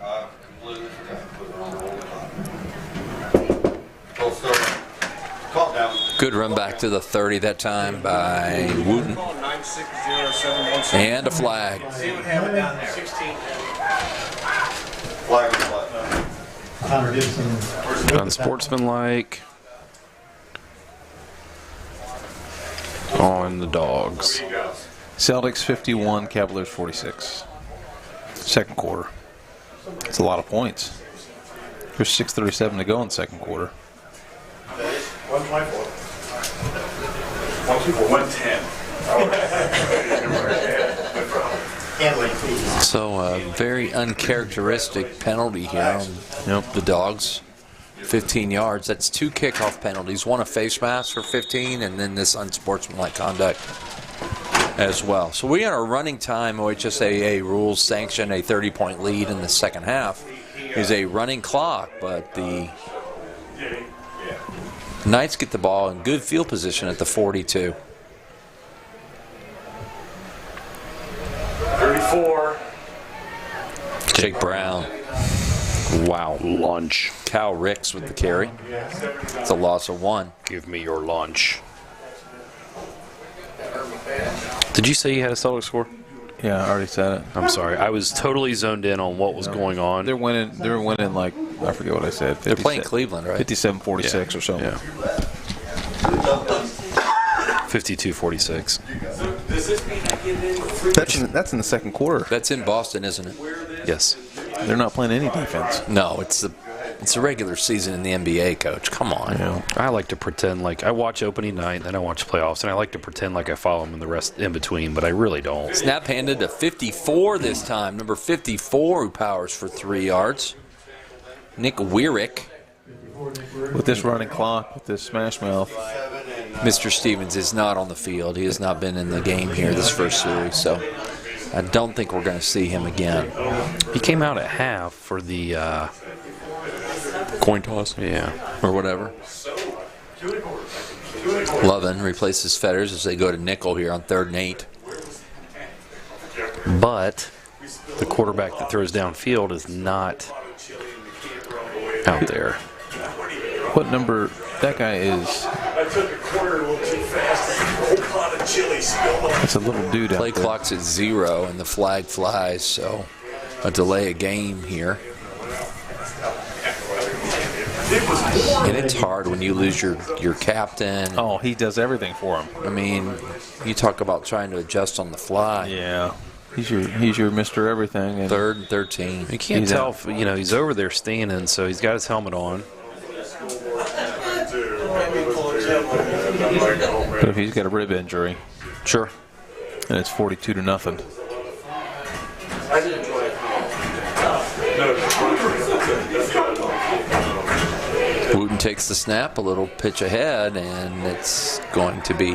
Good run back to the 30 that time by Wooten. And a flag. Connor Gibson. Unsportsmanlike. On the Dogs. Celtics 51, Cavaliers 46. Second quarter. That's a lot of points. There's 6:37 to go in the second quarter. 124. 110. So a very uncharacteristic penalty here on the Dogs. 15 yards. That's 2 kickoff penalties. One a face mask for 15, and then this unsportsmanlike conduct as well. So we are running time. OHSAA rules sanction a 30-point lead in the second half. Is a running clock, but the Knights get the ball in good field position at the 42. 34. Jake Brown. Wow, lunch. Cal Ricks with the carry. It's a loss of 1. Give me your lunch. Did you say you had a Celtics score? Yeah, I already said it. I'm sorry. I was totally zoned in on what was going on. They're winning. They're winning like I forget what I said. They're playing Cleveland, right? 57-46 or something. Yeah. 52-46. That's in the second quarter. That's in Boston, isn't it? Yes. They're not playing any defense. No, it's the regular season in the NBA, Coach. Come on. Yeah. I like to pretend like I watch opening night, then I watch playoffs, and I like to pretend like I follow them in the rest in between, but I really don't. Snap handed to 54 this time. Number 54 who powers for 3 yards. Nick Weirick. With this running clock, with this smash mouth. Mr. Stevens is not on the field. He has not been in the game here this first series, so I don't think we're going to see him again. He came out at half for the coin toss. Yeah. Or whatever. Lovin replaces Fetters as they go to nickel here on 3rd and 8. But the quarterback that throws downfield is not out there. What number? That guy is. I took a quarter a little too fast and a whole pot of chili spilled on. It's a little dude out Play there. clock's at 0 and the flag flies, so a delay of game here. And it's hard when you lose your captain. Oh, he does everything for him. I mean, you talk about trying to adjust on the fly. Yeah. He's your Mr. Everything. And 3rd and 13. You can't tell if, he's over there standing, so he's got his helmet on. But if he's got a rib injury, sure. And it's 42-0. I did enjoy it. Wooten takes the snap, a little pitch ahead, and it's going to be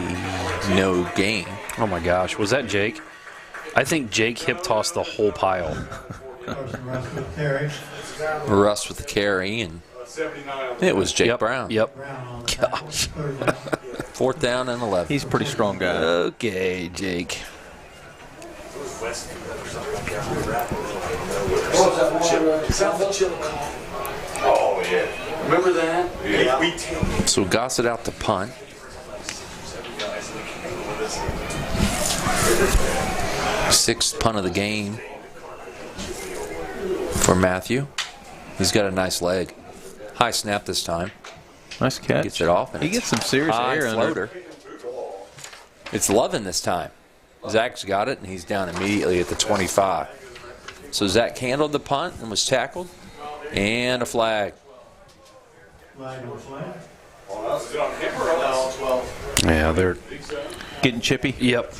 no gain. Oh my gosh, was that Jake? I think Jake hip tossed the whole pile. Russ with the carry, and it was Jake Brown. Yep. Gosh. 4th down and 11. He's a pretty strong guy. Okay, Jake. Oh, yeah. Remember that? Yeah. So Gossett out to punt. Sixth punt of the game for Matthew. He's got a nice leg. High snap this time. Nice catch. Gets it off. And he gets some serious high air floater. It's Lovin this time. Zach's got it, and he's down immediately at the 25. So Zach handled the punt and was tackled. And a flag. Yeah, they're getting chippy. Yep.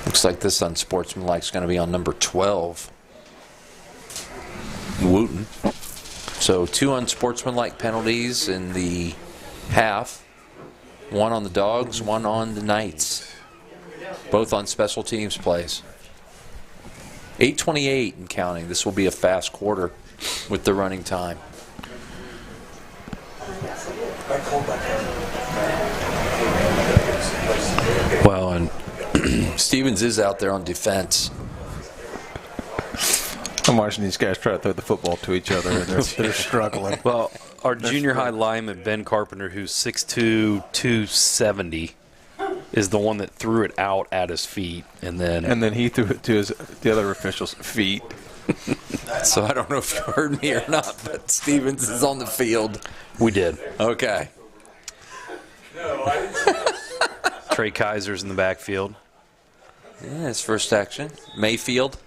Looks like this unsportsmanlike is going to be on number 12. Wooten. So 2 unsportsmanlike penalties in the half. 1 on the Dogs, 1 on the Knights. Both on special teams plays. 8:28 and counting. This will be a fast quarter with the running time. Well, and Stevens is out there on defense. I'm watching these guys try to throw the football to each other, and they're struggling. Well, our junior high lineman, Ben Carpenter, who's 6'2", 270, is the one that threw it out at his feet. And then he threw it to the other official's feet. So I don't know if you heard me or not, but Stevens is on the field. We did. Okay. Trey Kaiser's in the backfield. Yeah, his first action. Mayfield.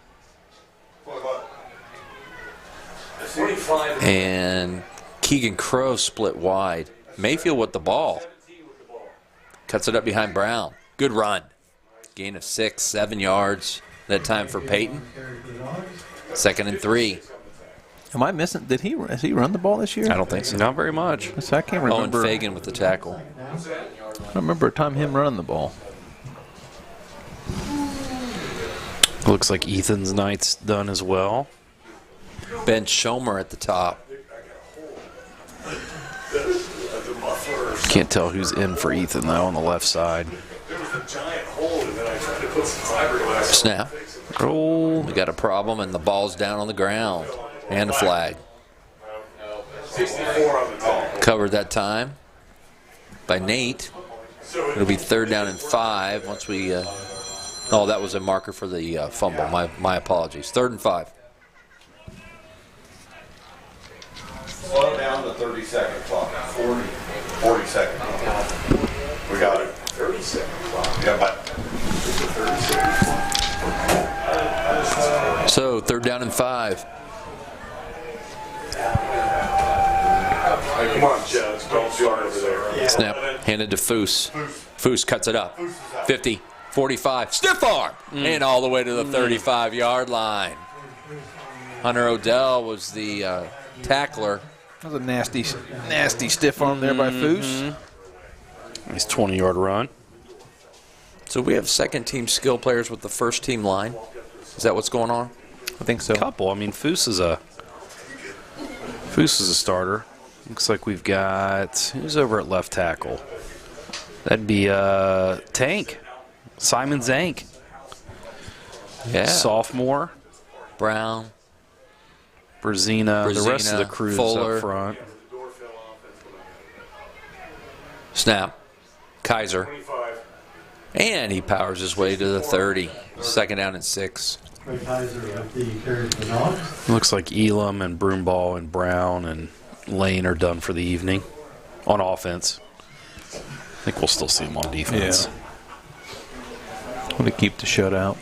And Keegan Crow split wide. Mayfield with the ball. Cuts it up behind Brown. Good run. Gain of 6, 7 yards. That time for Peyton. 2nd and 3. Am I missing? Has he run the ball this year? I don't think so. Not very much. So I can't remember. Owen Fagan with the tackle. I don't remember a time him running the ball. Looks like Ethan's night's done as well. Ben Schomer at the top. Can't tell who's in for Ethan, though, on the left side. Snap. Roll. We got a problem, and the ball's down on the ground. And a flag. Covered that time by Nate. It'll be 3rd down and 5 once we... oh, that was a marker for the fumble. My apologies. 3rd and 5. Slow down the 30-second clock. 40-second clock. We got it. 30-second clock. Yeah, but. So 3rd down and 5. Come on, Judge. Don't start over there. Snap. Handed to Foose. Foose cuts it up. 50, 45. Stiff arm. And all the way to the 35-yard line. Hunter Odell was the tackler. That was a nasty stiff arm there by Foose. Nice 20-yard run. So we have second-team skill players with the first-team line. Is that what's going on? I think so. Couple. I mean, Foose is a starter. Looks like we've got, who's over at left tackle? That'd be Tank. Simon Zank. Yeah. Sophomore. Brown. Brzezina. The rest of the crew's Fuller. up front. Snap. Kaiser. And he powers his way to the 30. 2nd down and 6. Trey Kaiser with the carry for the Dogs. Looks like Elam and Broomball and Brown and Lane are done for the evening on offense. I think we'll still see them on defense. Yeah. Want to keep the shutout.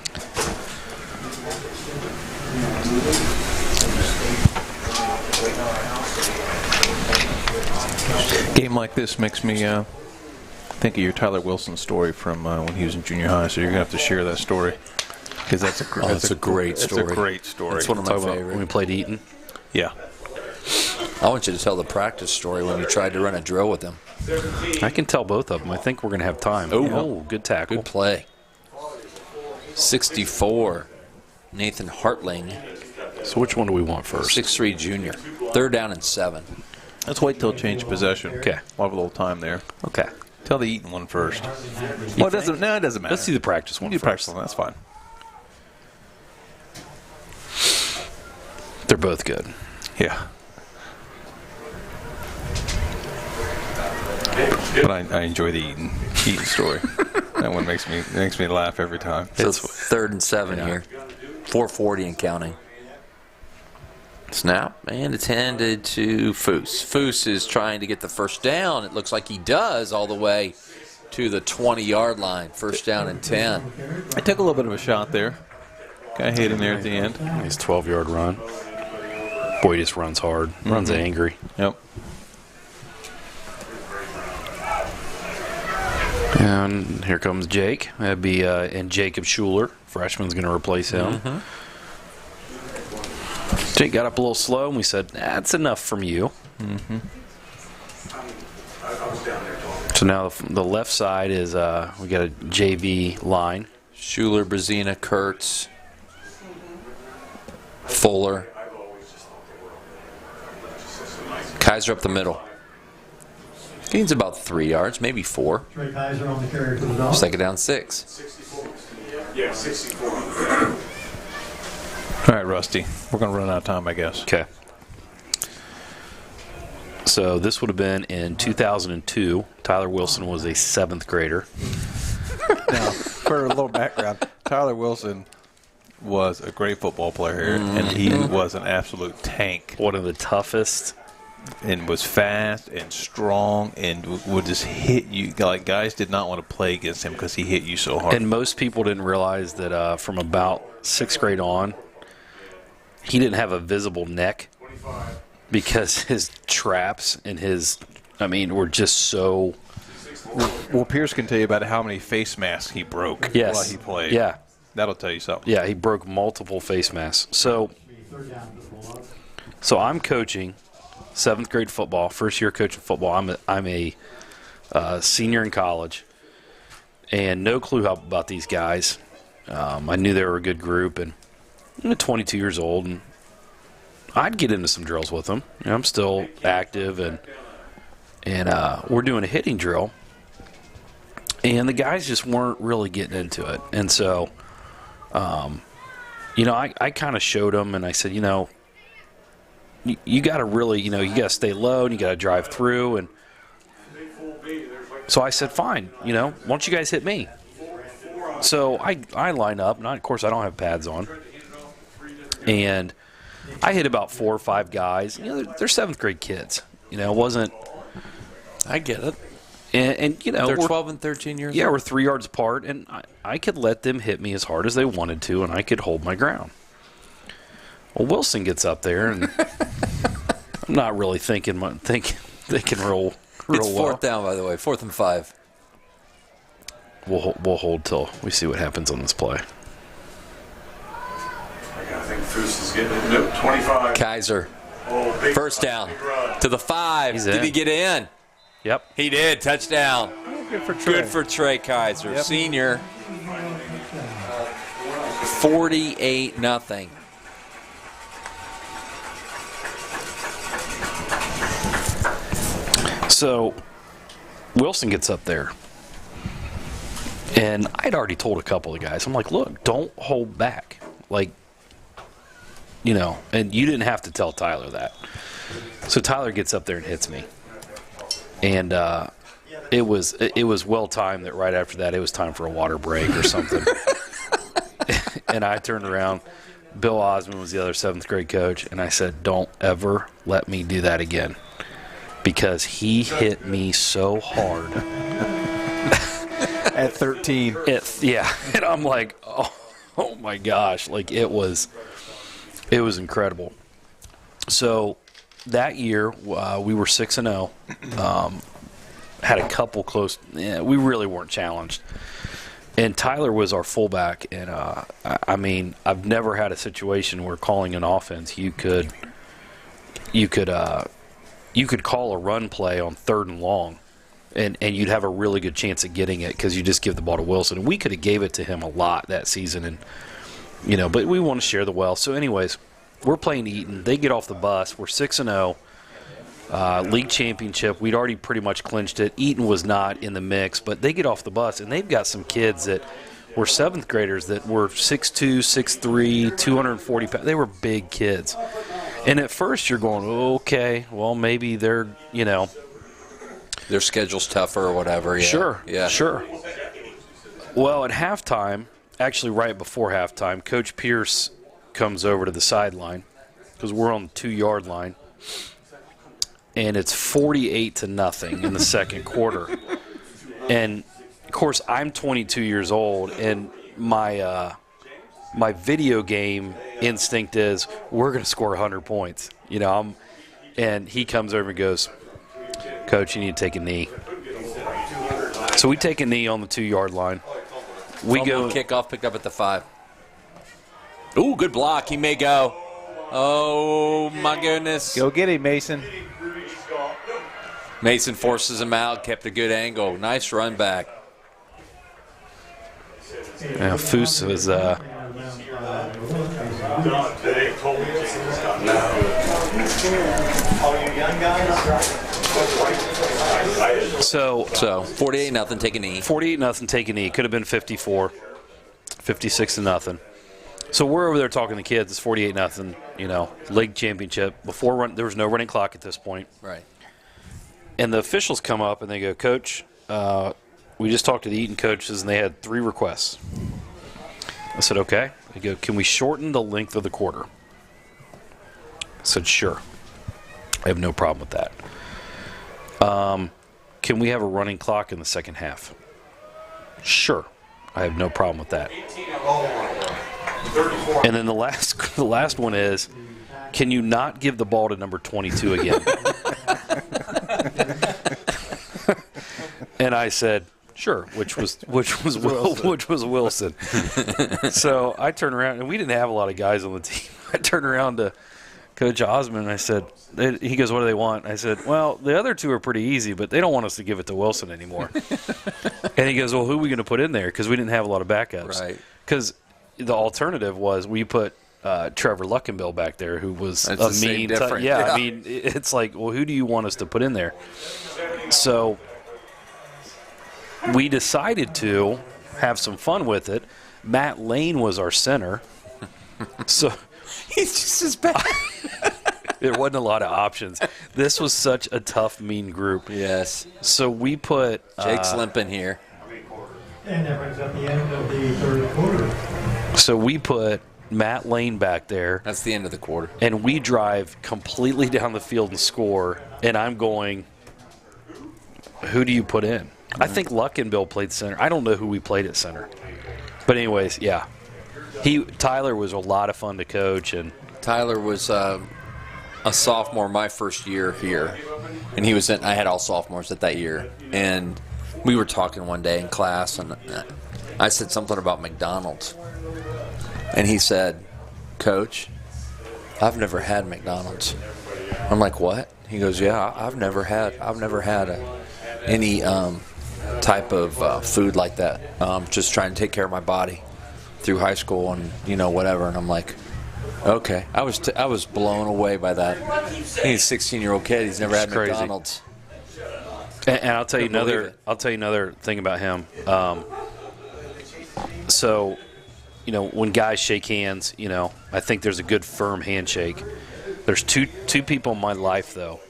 Game like this makes me think of your Tyler Wilson story from when he was in junior high. So you're gonna have to share that story because that's a great story. It's a great story. It's one of my favorites. When we played Eaton. Yeah. I want you to tell the practice story when you tried to run a drill with him. I can tell both of them. I think we're going to have time. Oh, good tackle. Good play. 64. Nathan Hartling. So which one do we want first? 6'3" junior. 3rd down and 7. Let's wait till change possession. Okay. We'll have a little time there. Okay. Tell the Eaton one first. Well, it doesn't matter. Let's do the practice one first. Practice one. That's fine. They're both good. Yeah. But I enjoy the Eaton story. That one makes me laugh every time. So it's 3rd and 7 here. 4:40 and counting. Snap, and it's handed to Foose. Foose is trying to get the first down. It looks like he does all the way to the 20-yard line. 1st down and 10. I took a little bit of a shot there. Guy hit him there at the end. Nice 12-yard run. Boy, he just runs hard. Runs angry. Yep. And here comes Jake. That'd be and Jacob Schuler. Freshman's going to replace him. Jake got up a little slow, and we said, that's enough from you. So now the left side is we got a JV line. Schuler, Brzezina, Kurtz, Fuller. Kaiser up the middle. Gains about 3 yards, maybe 4. Trey Kaiser on the carry for the Dogs. 2nd down 6. Yeah, 64. All right, Rusty. We're going to run out of time, I guess. Okay. So this would have been in 2002. Tyler Wilson was a 7th grader. Now, for a little background, Tyler Wilson was a great football player, and he was an absolute tank. One of the toughest. And was fast and strong and would just hit you. Like, guys did not want to play against him because he hit you so hard. And most people didn't realize that from about 6th grade on, he didn't have a visible neck because his traps and were just so. Well, Pierce can tell you about how many face masks he broke while he played. Yeah. That'll tell you something. Yeah, he broke multiple face masks. So I'm coaching 7th grade football, first year coaching football. I'm a senior in college, and no clue about these guys. I knew they were a good group, and I'm 22 years old, and I'd get into some drills with them. I'm still active, and And we're doing a hitting drill. And the guys just weren't really getting into it. And so, I kind of showed them, and I said, you got to really, you got to stay low, and you got to drive through. And so I said, fine, why don't you guys hit me? So I line up, and of course I don't have pads on. And I hit about 4 or 5 guys. They're 7th grade kids. It wasn't. I get it. And they're 12 and 13 years old. Yeah, we're 3 yards apart, and I could let them hit me as hard as they wanted to, and I could hold my ground. Well, Wilson gets up there, and I'm not really thinking real It's well. 4th down, by the way, 4th and 5. We'll hold till we see what happens on this play. I think Foose is getting it. Nope, 25. Kaiser. Oh, big 1st down to the 5. He's Did in. he get in? Yep. He did. Touchdown. Good for Trey. Kaiser, Yep. senior. 48-0. So Wilson gets up there, and I'd already told a couple of guys, I'm like, look, don't hold back. And you didn't have to tell Tyler that. So Tyler gets up there and hits me. And it was well timed that right after that it was time for a water break or something. And I turned around. Bill Osmond was the other 7th grade coach, and I said, don't ever let me do that again. Because he hit me so hard. At 13. Yeah. And I'm like, oh my gosh. It was incredible. So that year, we were 6-0. Had a couple close. We really weren't challenged. And Tyler was our fullback. And, I've never had a situation where calling an offense, you could call a run play on 3rd and long, and you'd have a really good chance at getting it because you just give the ball to Wilson. And we could have gave it to him a lot that season, and but we want to share the wealth. So, anyways, we're playing Eaton. They get off the bus. We're 6-0, league championship. We'd already pretty much clinched it. Eaton was not in the mix, but they get off the bus, and they've got some kids that were 7th graders that were 6'2", 6'3", 240 pounds. They were big kids. And at first you're going, okay, well, maybe they're, Their schedule's tougher or whatever. Yeah. Sure, Yeah. sure. Well, at halftime, actually right before halftime, Coach Pierce comes over to the sideline because we're on the 2-yard line. And it's 48-0 in the second quarter. And, of course, I'm 22 years old, and my video game instinct is we're going to score 100 points. And he comes over and goes, Coach, you need to take a knee. So we take a knee on the 2-yard line. We go kickoff picked up at the 5. Ooh, good block. He may go. Oh, my goodness. Go get him, Mason. Mason forces him out, kept a good angle. Nice run back. Yeah, Foose was So 48-0, take a knee. 48-0, take a knee. Could have been 54, 56-0. So we're over there talking to kids. It's 48-0. League championship. There was no running clock at this point. Right. And the officials come up and they go, Coach, we just talked to the Eaton coaches and they had 3 requests. I said, okay. They go, can we shorten the length of the quarter? I said, sure. I have no problem with that. Can we have a running clock in the second half? Sure. I have no problem with that. And then the last one is, can you not give the ball to number 22 again? And I said, sure, which was Wilson. So I turned around, and we didn't have a lot of guys on the team. I turned around to Coach Osmond, and I said, he goes, what do they want? I said, well, the other 2 are pretty easy, but they don't want us to give it to Wilson anymore. And he goes, well, who are we going to put in there? Because we didn't have a lot of backups. Right. Because the alternative was we put Trevor Luckenbill back there, who was That's a the same mean difference. yeah, I mean, it's like, well, who do you want us to put in there? So we decided to have some fun with it. Matt Lane was our center. So he's just as bad. There wasn't a lot of options. This was such a tough, mean group. Yes. So we put Jake's limping here. And that brings up the end of the third quarter. So we put Matt Lane back there. That's the end of the quarter. And we drive completely down the field and score. And I'm going, who do you put in? I think Luck and Bill played center. I don't know who we played at center. But anyways, yeah. Tyler was a lot of fun to coach. And Tyler was a sophomore my first year here. And he was I had all sophomores at that year. And we were talking one day in class, and I said something about McDonald's. And he said, Coach, I've never had McDonald's. I'm like, what? He goes, yeah, I've never had any type of food like that. Just trying to take care of my body through high school and whatever. And I'm like, okay. I was blown away by that. He's a 16-year-old kid. He's never had crazy. McDonald's. And I'll tell you another thing about him. So, when guys shake hands, I think there's a good firm handshake. There's two people in my life though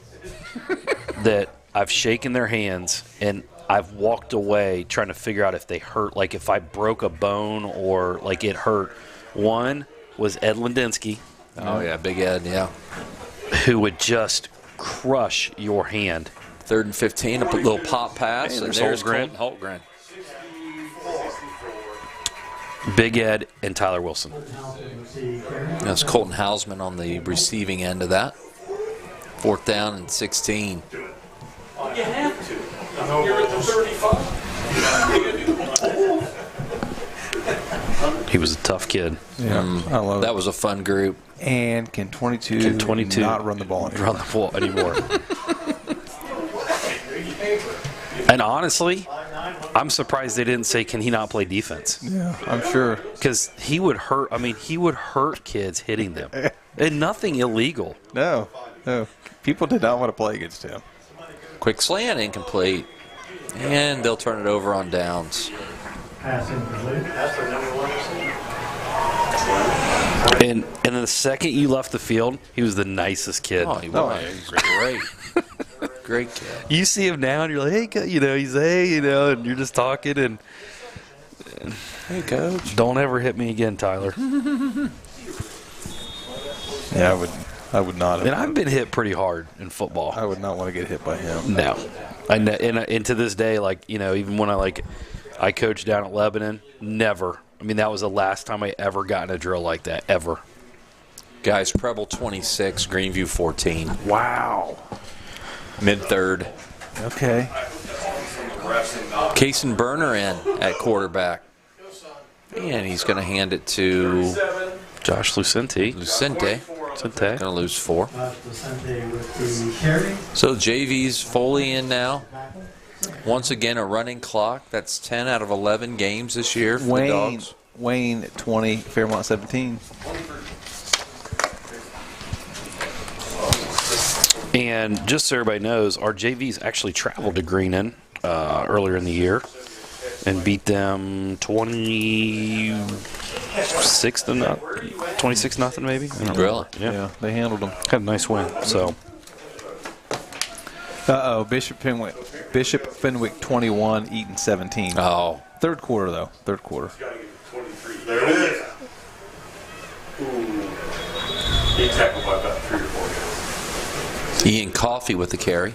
that I've shaken their hands and I've walked away trying to figure out if they hurt, like if I broke a bone or like it hurt. One was Ed Lindinsky. Oh yeah, Big Ed, yeah. Who would just crush your hand. 3rd and 15, a little pop pass, and there's Colton Holtgren. Big Ed and Tyler Wilson. That's Colton Hausman on the receiving end of that. 4th down and 16. You have to. You're at the 35. He was a tough kid. Yeah, I love that it. was a fun group. And can 22 not run the ball anymore? And honestly, I'm surprised they didn't say, can he not play defense? Yeah, I'm sure. Because he would hurt. I mean, he would hurt kids hitting them. And nothing illegal. No. People did not want to play against him. Quick slant, incomplete. And they'll turn it over on downs. Pass incomplete. That's their number 1 receiver. And the second you left the field, he was the nicest kid. Oh, he was. He was great. Great kid. You see him now, and you're like, hey, he's and you're just talking, and hey, Coach, don't ever hit me again, Tyler. Yeah, I would not. And I've been hit pretty hard in football. I would not want to get hit by him. No, and to this day, even when I coached down at Lebanon, never. I mean, that was the last time I ever got in a drill like that, ever. Guys, Preble 26, Greenview 14. Wow. Mid-third. Okay. Cason Berner in at quarterback. And he's going to hand it to Josh Lucente. Going to lose 4. So JV's fully in now. Once again, a running clock. That's 10 out of 11 games this year for the Dogs. Wayne 20, Fairmont 17. And just so everybody knows, our JVs actually traveled to Greenon earlier in the year and beat them 26 nothing maybe. Really? Yeah, they handled them. Had a nice win. So. Bishop Fenwick 21, Eaton 17. Oh. Third quarter though. Third quarter. There it is. He tackled by about 3 or 4 guys. Ian Coffey with the carry.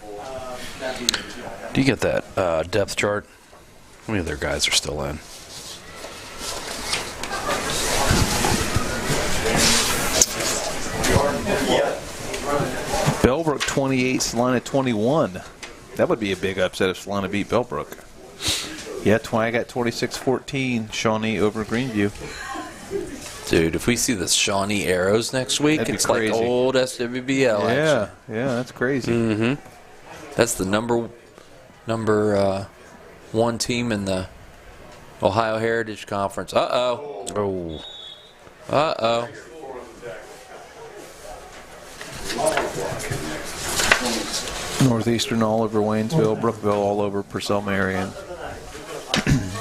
Do you get that depth chart? How many of their guys are still in? Bellbrook 28, Salina 21. That would be a big upset if Salina beat Bellbrook. Yeah, I got 26-14, Shawnee over Greenview. Dude, if we see the Shawnee Arrows next week, it's like old SWBL action. Yeah, that's crazy. Mm-hmm. That's the number 1 team in the Ohio Heritage Conference. Uh-oh. Northeastern all over Waynesville, Brookville all over Purcell Marion.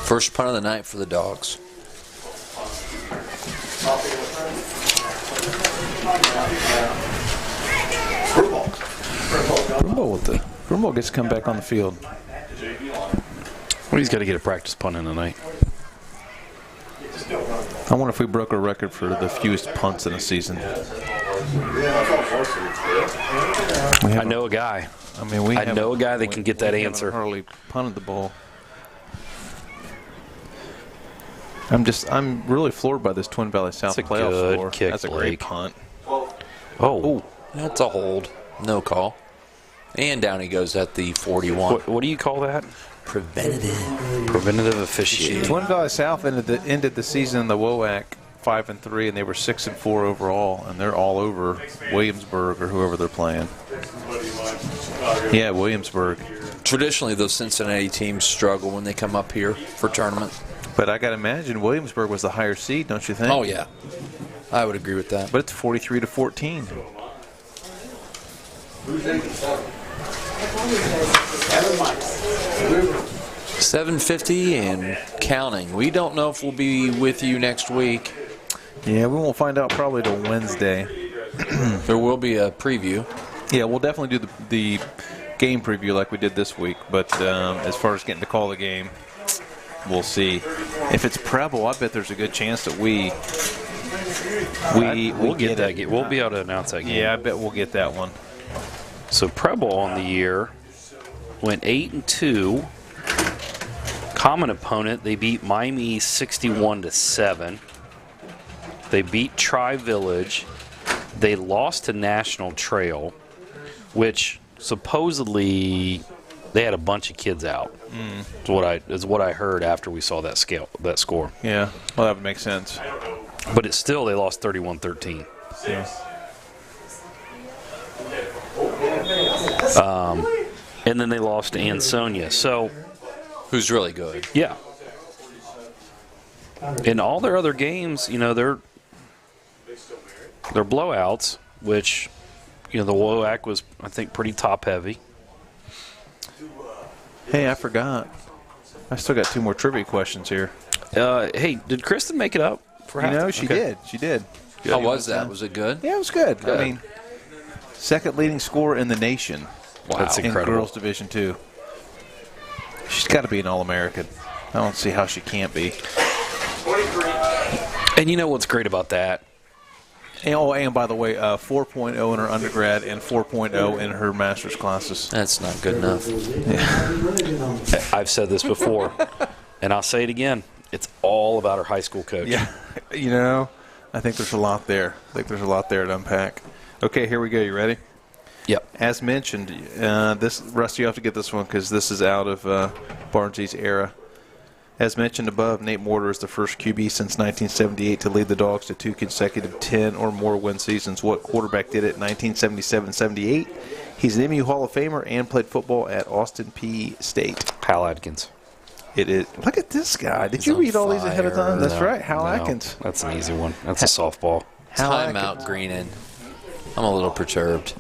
First punt of the night for the Dogs. Broomall gets to come back on the field. Well, he's got to get a practice punt in tonight. I wonder if we broke a record for the fewest punts in a season. I know a guy. I mean, I know a guy that can get that answer. Hardly punted the ball. I'm really floored by this Twin Valley South That's a playoff good score. kick, That's a Blake. great punt. Oh, That's a hold. No call. And down he goes at the 41. what do you call that? Preventative officiating. Twin Valley South ended the season in the WOAC 5-3, and they were 6-4 overall, and they're all over Williamsburg or whoever they're playing. Yeah, Williamsburg. Traditionally, those Cincinnati teams struggle when they come up here for tournament. But I got to imagine Williamsburg was the higher seed, don't you think? Oh, yeah. I would agree with that. But it's 43-14. 7:50 and counting. We don't know if we'll be with you next week. Yeah, we won't find out probably till Wednesday. There will be a preview. Yeah, we'll definitely do the game preview like we did this week. But as far as getting to call the game, we'll see. If it's Preble, I bet there's a good chance that we'll get that game. We'll be able to announce that game. Yeah, I bet we'll get that one. So Preble on the year went 8-2. Common opponent, they beat Miami 61-7. They beat Tri-Village. They lost to National Trail, which supposedly they had a bunch of kids out. Is what I heard after we saw that score. Yeah, well, that would make sense. But it's still, they lost 31-13. Yeah. And then they lost to Ansonia. So, who's really good? Yeah. In all their other games, they're blowouts, which, the WOAC was, I think, pretty top-heavy. Hey, I forgot. I still got 2 more trivia questions here. Hey, did Kristen make it up for half? She did. She did. Good. How was that? Was it good? Yeah, it was good. I mean, second leading scorer in the nation. Wow. That's incredible. In girls Division II. She's got to be an All-American. I don't see how she can't be. And you know what's great about that? And by the way, 4.0 in her undergrad and 4.0 in her master's classes. That's not good enough. Yeah. I've said this before, and I'll say it again. It's all about her high school coach. Yeah. I think there's a lot there. To unpack. Okay, here we go. You ready? Yep. As mentioned, Rusty, you have to get this one because this is out of Barnsley's era. As mentioned above, Nate Mortar is the first QB since 1978 to lead the Dogs to 2 consecutive 10 or more win seasons. What quarterback did it in 1977-78? He's an MU Hall of Famer and played football at Austin P. State. Hal Adkins. It is. Look at this guy. Did you read all these ahead of time? That's right, Hal Adkins. That's an easy one. That's a softball. Timeout, Greenon. I'm a little perturbed.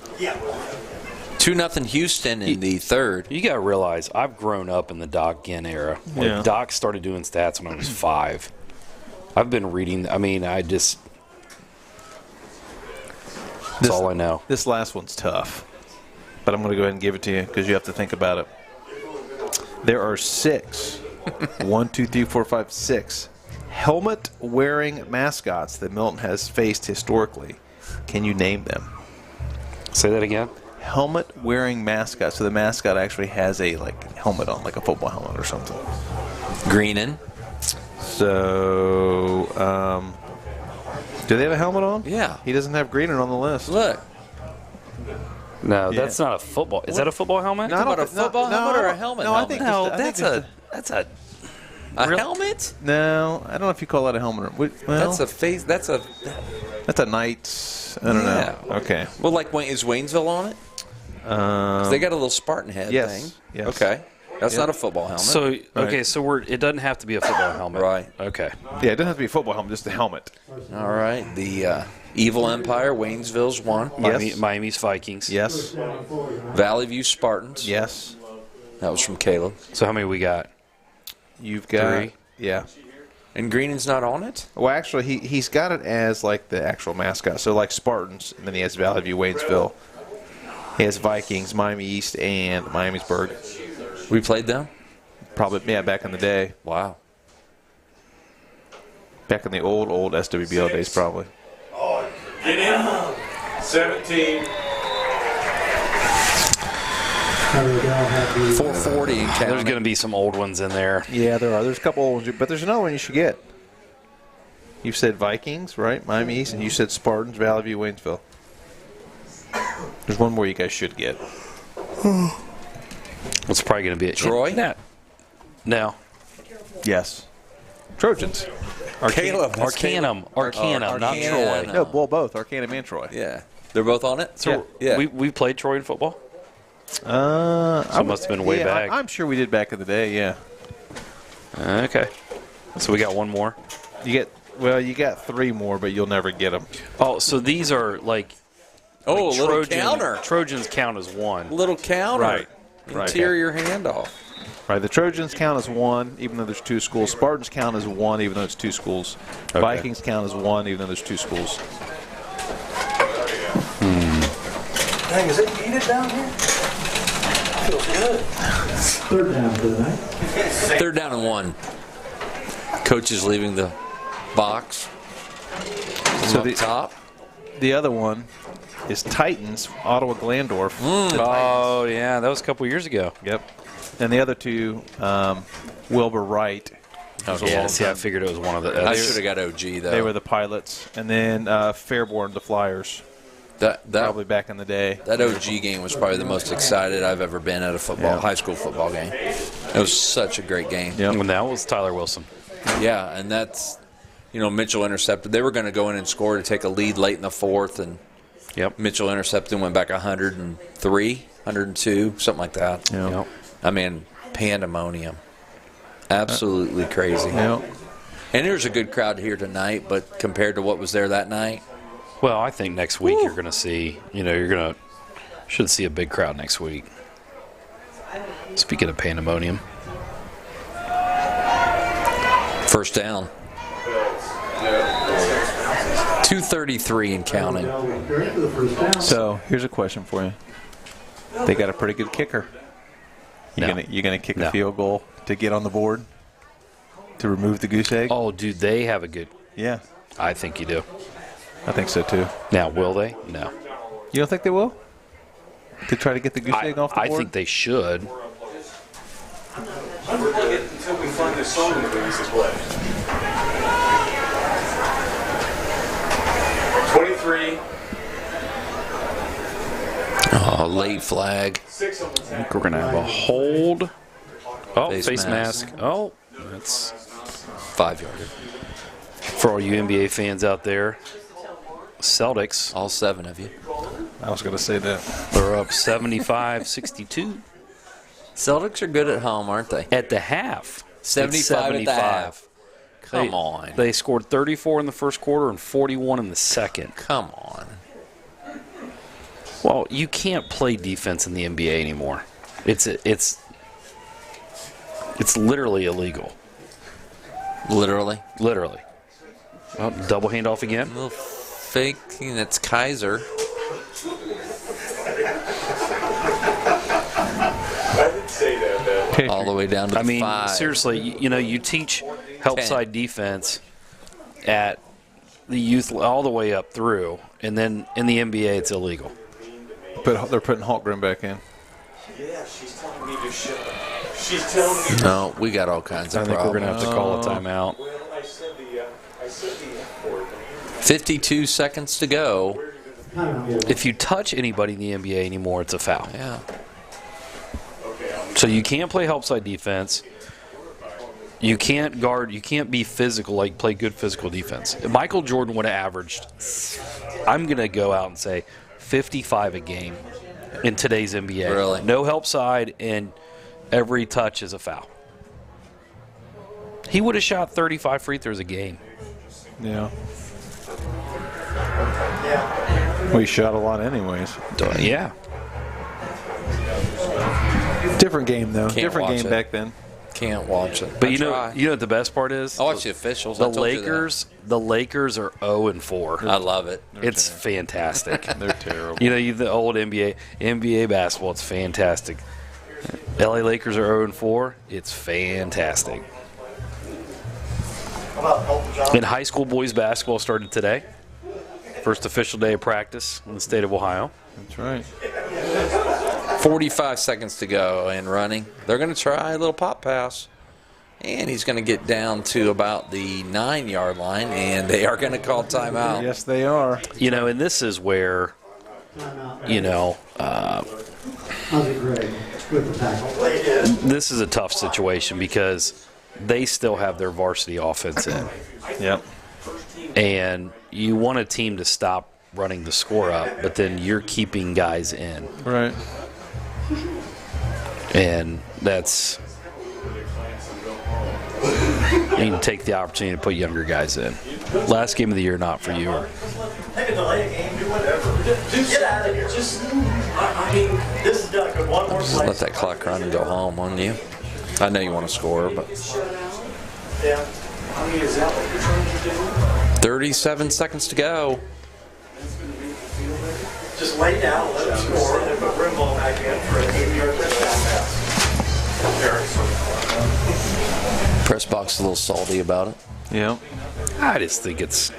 2-0 Houston in the third. You got to realize, I've grown up in the Doc Ginn era. Doc started doing stats when I was 5. I've been reading. That's all I know. This last one's tough, but I'm going to go ahead and give it to you because you have to think about it. There are 6. 1, 2, 3, 4, 5, 6 helmet-wearing mascots that Milton has faced historically. Can you name them? Say that again. Helmet-wearing mascot. So the mascot actually has a helmet on, like a football helmet or something. Greenon. So, do they have a helmet on? Yeah. He doesn't have Greenon on the list. Look. No, that's not a football. Is that a football helmet? No, a football helmet or a helmet? No, I think that's a helmet. No, I don't know if you call that a helmet. That's a face. That's a Knights. I don't know. Okay. Well, is Waynesville on it? 'Cause they got a little Spartan head thing. Yes. Okay. That's not a football helmet. So okay, so it doesn't have to be a football helmet, right? Okay. Yeah, it doesn't have to be a football helmet, just the helmet. All right. The Evil Empire, Waynesville's won. Miami's Vikings. Yes. Valley View Spartans. Yes. That was from Caleb. So how many we got? You've got 3. Yeah. And Greenon's not on it? Well, actually, he's got it as like the actual mascot. So like Spartans, and then he has Valley View, Waynesville. He has Vikings, Miami East, and Miamisburg. We played them? Probably, yeah, back in the day. Wow. Back in the old SWBL days, probably. Get in. 17. 440 and counting. There's going to be some old ones in there. Yeah, there are. There's a couple old ones, but there's another one you should get. You said Vikings, right? Miami East, and you said Spartans, Valley View, Waynesville. There's one more you guys should get. It's probably going to be it. Troy? No. Yes. Trojans. Caleb. Arcanum, not Troy. No, well, both Arcanum and Troy. Yeah. They're both on it? So yeah. we played Troy in football? So it must have been way back. I'm sure we did back in the day, yeah. Okay. So we got one more? You got 3 more, but you'll never get them. Oh, so these are like... Oh, like a little counter. Trojans count as 1. Little counter. Right. Interior handoff. Right, the Trojans count as 1, even though there's 2 schools. Spartans count as 1, even though it's 2 schools. Okay. Vikings count as 1, even though there's 2 schools. Dang, is it heated down here? Feels good. Third down for the night. 3rd down and 1. Coach is leaving the box. So Up top. The other one is Titans, Ottawa Glandorf. Oh, yeah, that was a couple years ago. Yep. And the other 2, Wilbur Wright. Yeah, see, I figured it was one of the... I should have got OG, though. They were the pilots. And then Fairborn, the Flyers. That Probably back in the day. That OG game was probably the most excited I've ever been at a high school football game. It was such a great game. Yep. And that was Tyler Wilson. Yeah, and that's, Mitchell intercepted. They were going to go in and score to take a lead late in the 4th, and Mitchell intercepted and went back 103, 102, something like that. Yep. I mean, pandemonium. Absolutely crazy. Yep. And there's a good crowd here tonight, but compared to what was there that night, Well, I think next week you're going to see, should see a big crowd next week. Speaking of pandemonium. 1st down. 2:33 and counting. So here's a question for you. They got a pretty good kicker. You gonna kick a field goal to get on the board to remove the goose egg? Oh, dude, they have a good... Yeah. I think you do. I think so, too. Now, will they? No. You don't think they will? To try to get the goose egg off the board? I think they should. Until we find this song that we used to play. 23. Oh, late flag. 6 on the I think we're going to have a hold. Oh, face mask. mask. Oh, that's 5-yarder. for all you NBA fans out there. Celtics. All 7 of you. I was going to say that. They're up 75-62 Celtics are good at home, aren't they? at the half. 75 at the half. Come on. They scored 34 in the first quarter and 41 in the second. Come on. Well, you can't play defense in the NBA anymore. It's literally illegal. Literally. Literally. Oh, double handoff again. A little fake thing. That's Kaiser. I didn't say that, man. All the way down to the 5. Seriously, you teach help 10. side defense at the youth all the way up through, and then in the NBA it's illegal. But they're putting Holtgren back in. Yeah, she's telling me to shut up. She's telling me. No, we got all kinds I of think problems. we're going to have to call a timeout. Well, I said the F word. 52 seconds to go. If you touch anybody in the NBA anymore, it's a foul. Yeah. So you can't play help side defense. You can't guard. You can't be physical, like play good physical defense. If Michael Jordan would have averaged, I'm going to go out and say, 55 a game in today's NBA. Really? No help side, and every touch is a foul. He would have shot 35 free throws a game. Yeah. We shot a lot anyways. Yeah. Different game, though. Can't Different watch game it. back then. Can't watch it. But I you know try. what the best part is? I watch the officials. The I told you that. Lakers are 0-4. I love it. It's fantastic. They're terrible. You know, the old NBA basketball, it's fantastic. LA Lakers are 0-4. It's fantastic. And high school boys basketball started today. First official day of practice in the state of Ohio. That's right. 45 seconds to go and running. They're going to try a little pop pass. And he's going to get down to about the 9-yard line, and they are going to call timeout. Yes, they are. You know, and this is where, you know, this is a tough situation because they still have their varsity offense in. Yep. And you want a team to stop running the score up, but then you're keeping guys in. Right. And that's, you need to take the opportunity to put younger guys in. Last game of the year, not for you. Take a delay game, do whatever. Get out of here. I mean, this is done. One more Just play. let that clock run and go home, wouldn't you? I know you want to score, but Yeah. I mean, is that what you're trying to do? 37 seconds to go. Just lay down, let him score, and then put Broomball back in for an 80-yard touchdown pass. Press box is a little salty about it. Yeah. I just think it's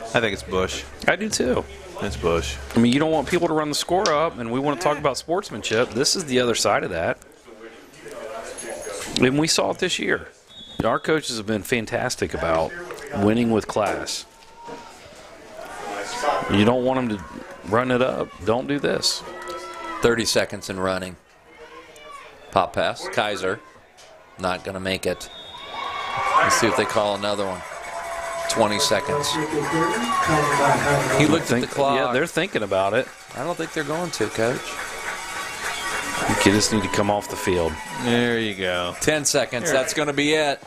Bush. I do too. It's Bush. I mean, you don't want people to run the score up, and we want to talk about sportsmanship. This is the other side of that. And we saw it this year. Our coaches have been fantastic about winning with class. You don't want them to run it up. Don't do this. 30 seconds and running. Pop pass. Kaiser. Not going to make it. Let's see if they call another one. 20 seconds. He looked at the clock. Yeah, they're thinking about it. I don't think they're going to, Coach. You just need to come off the field. There you go. 10 seconds. That's going to be it.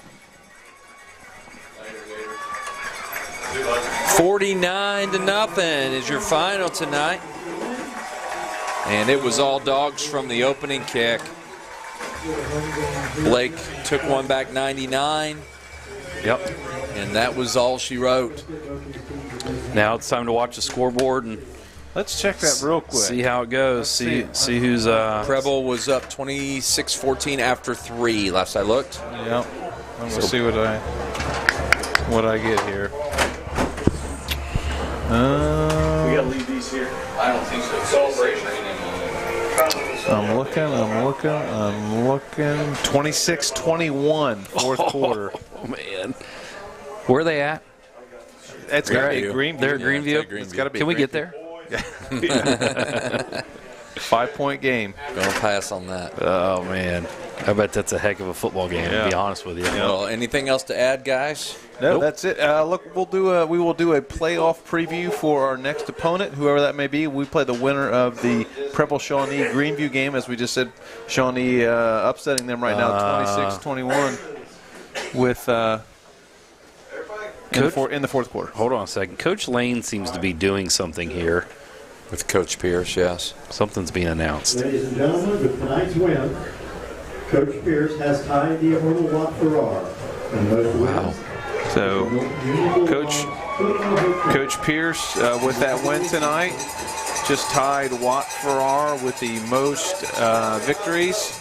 49-0 is your final tonight. And it was all dogs from the opening kick. Blake took one back 99. Yep. And that was all she wrote. Now it's time to watch the scoreboard and let's check that real quick. see how it goes. See who's Preble was up 26-14 after 3 last I looked. Yep. I'm gonna see what I get here. We gotta leave these here. I don't think so. Celebration. I'm looking. 26-21, fourth quarter. Oh man, where are they at? It's got to be Greenview. They're at Greenview. It's got to be. Can we get there? 5-point game. Gonna pass on that. Oh man, I bet that's a heck of a football game. To be honest with you. Well, anything else to add, guys? No, that's it. Look, we will do a playoff preview for our next opponent, whoever that may be. We play the winner of the Preble Shawnee Greenview game, as we just said. Shawnee upsetting them right now, 26-21, with in the fourth quarter. Hold on a second. Coach Lane seems to be doing something here. With Coach Pierce, yes. Something's being announced. Ladies and gentlemen, with tonight's win, Coach Pierce has tied the immortal Watt Farrar. Wow. So, Coach Pierce, with that win tonight, just tied Watt Farrar with the most victories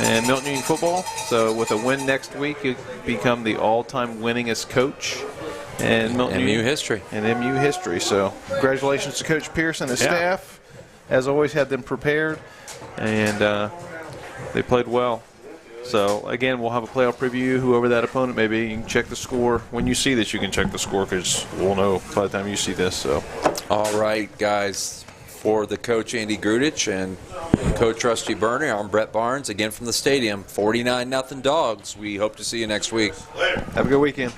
in Milton Union football. So, with a win next week, he'll become the all-time winningest coach in Milton MU Union history. In MU history. So, congratulations to Coach Pierce and his staff. As always, had them prepared, and they played well. So, again, we'll have a playoff preview, whoever that opponent may be. You can check the score. When you see this, you can check the score because we'll know by the time you see this. So, all right, guys. For the coach, Andy Grudich, and Coach Rusty Berner, I'm Brett Barnes, again from the stadium. 49-0 Dogs. We hope to see you next week. Have a good weekend.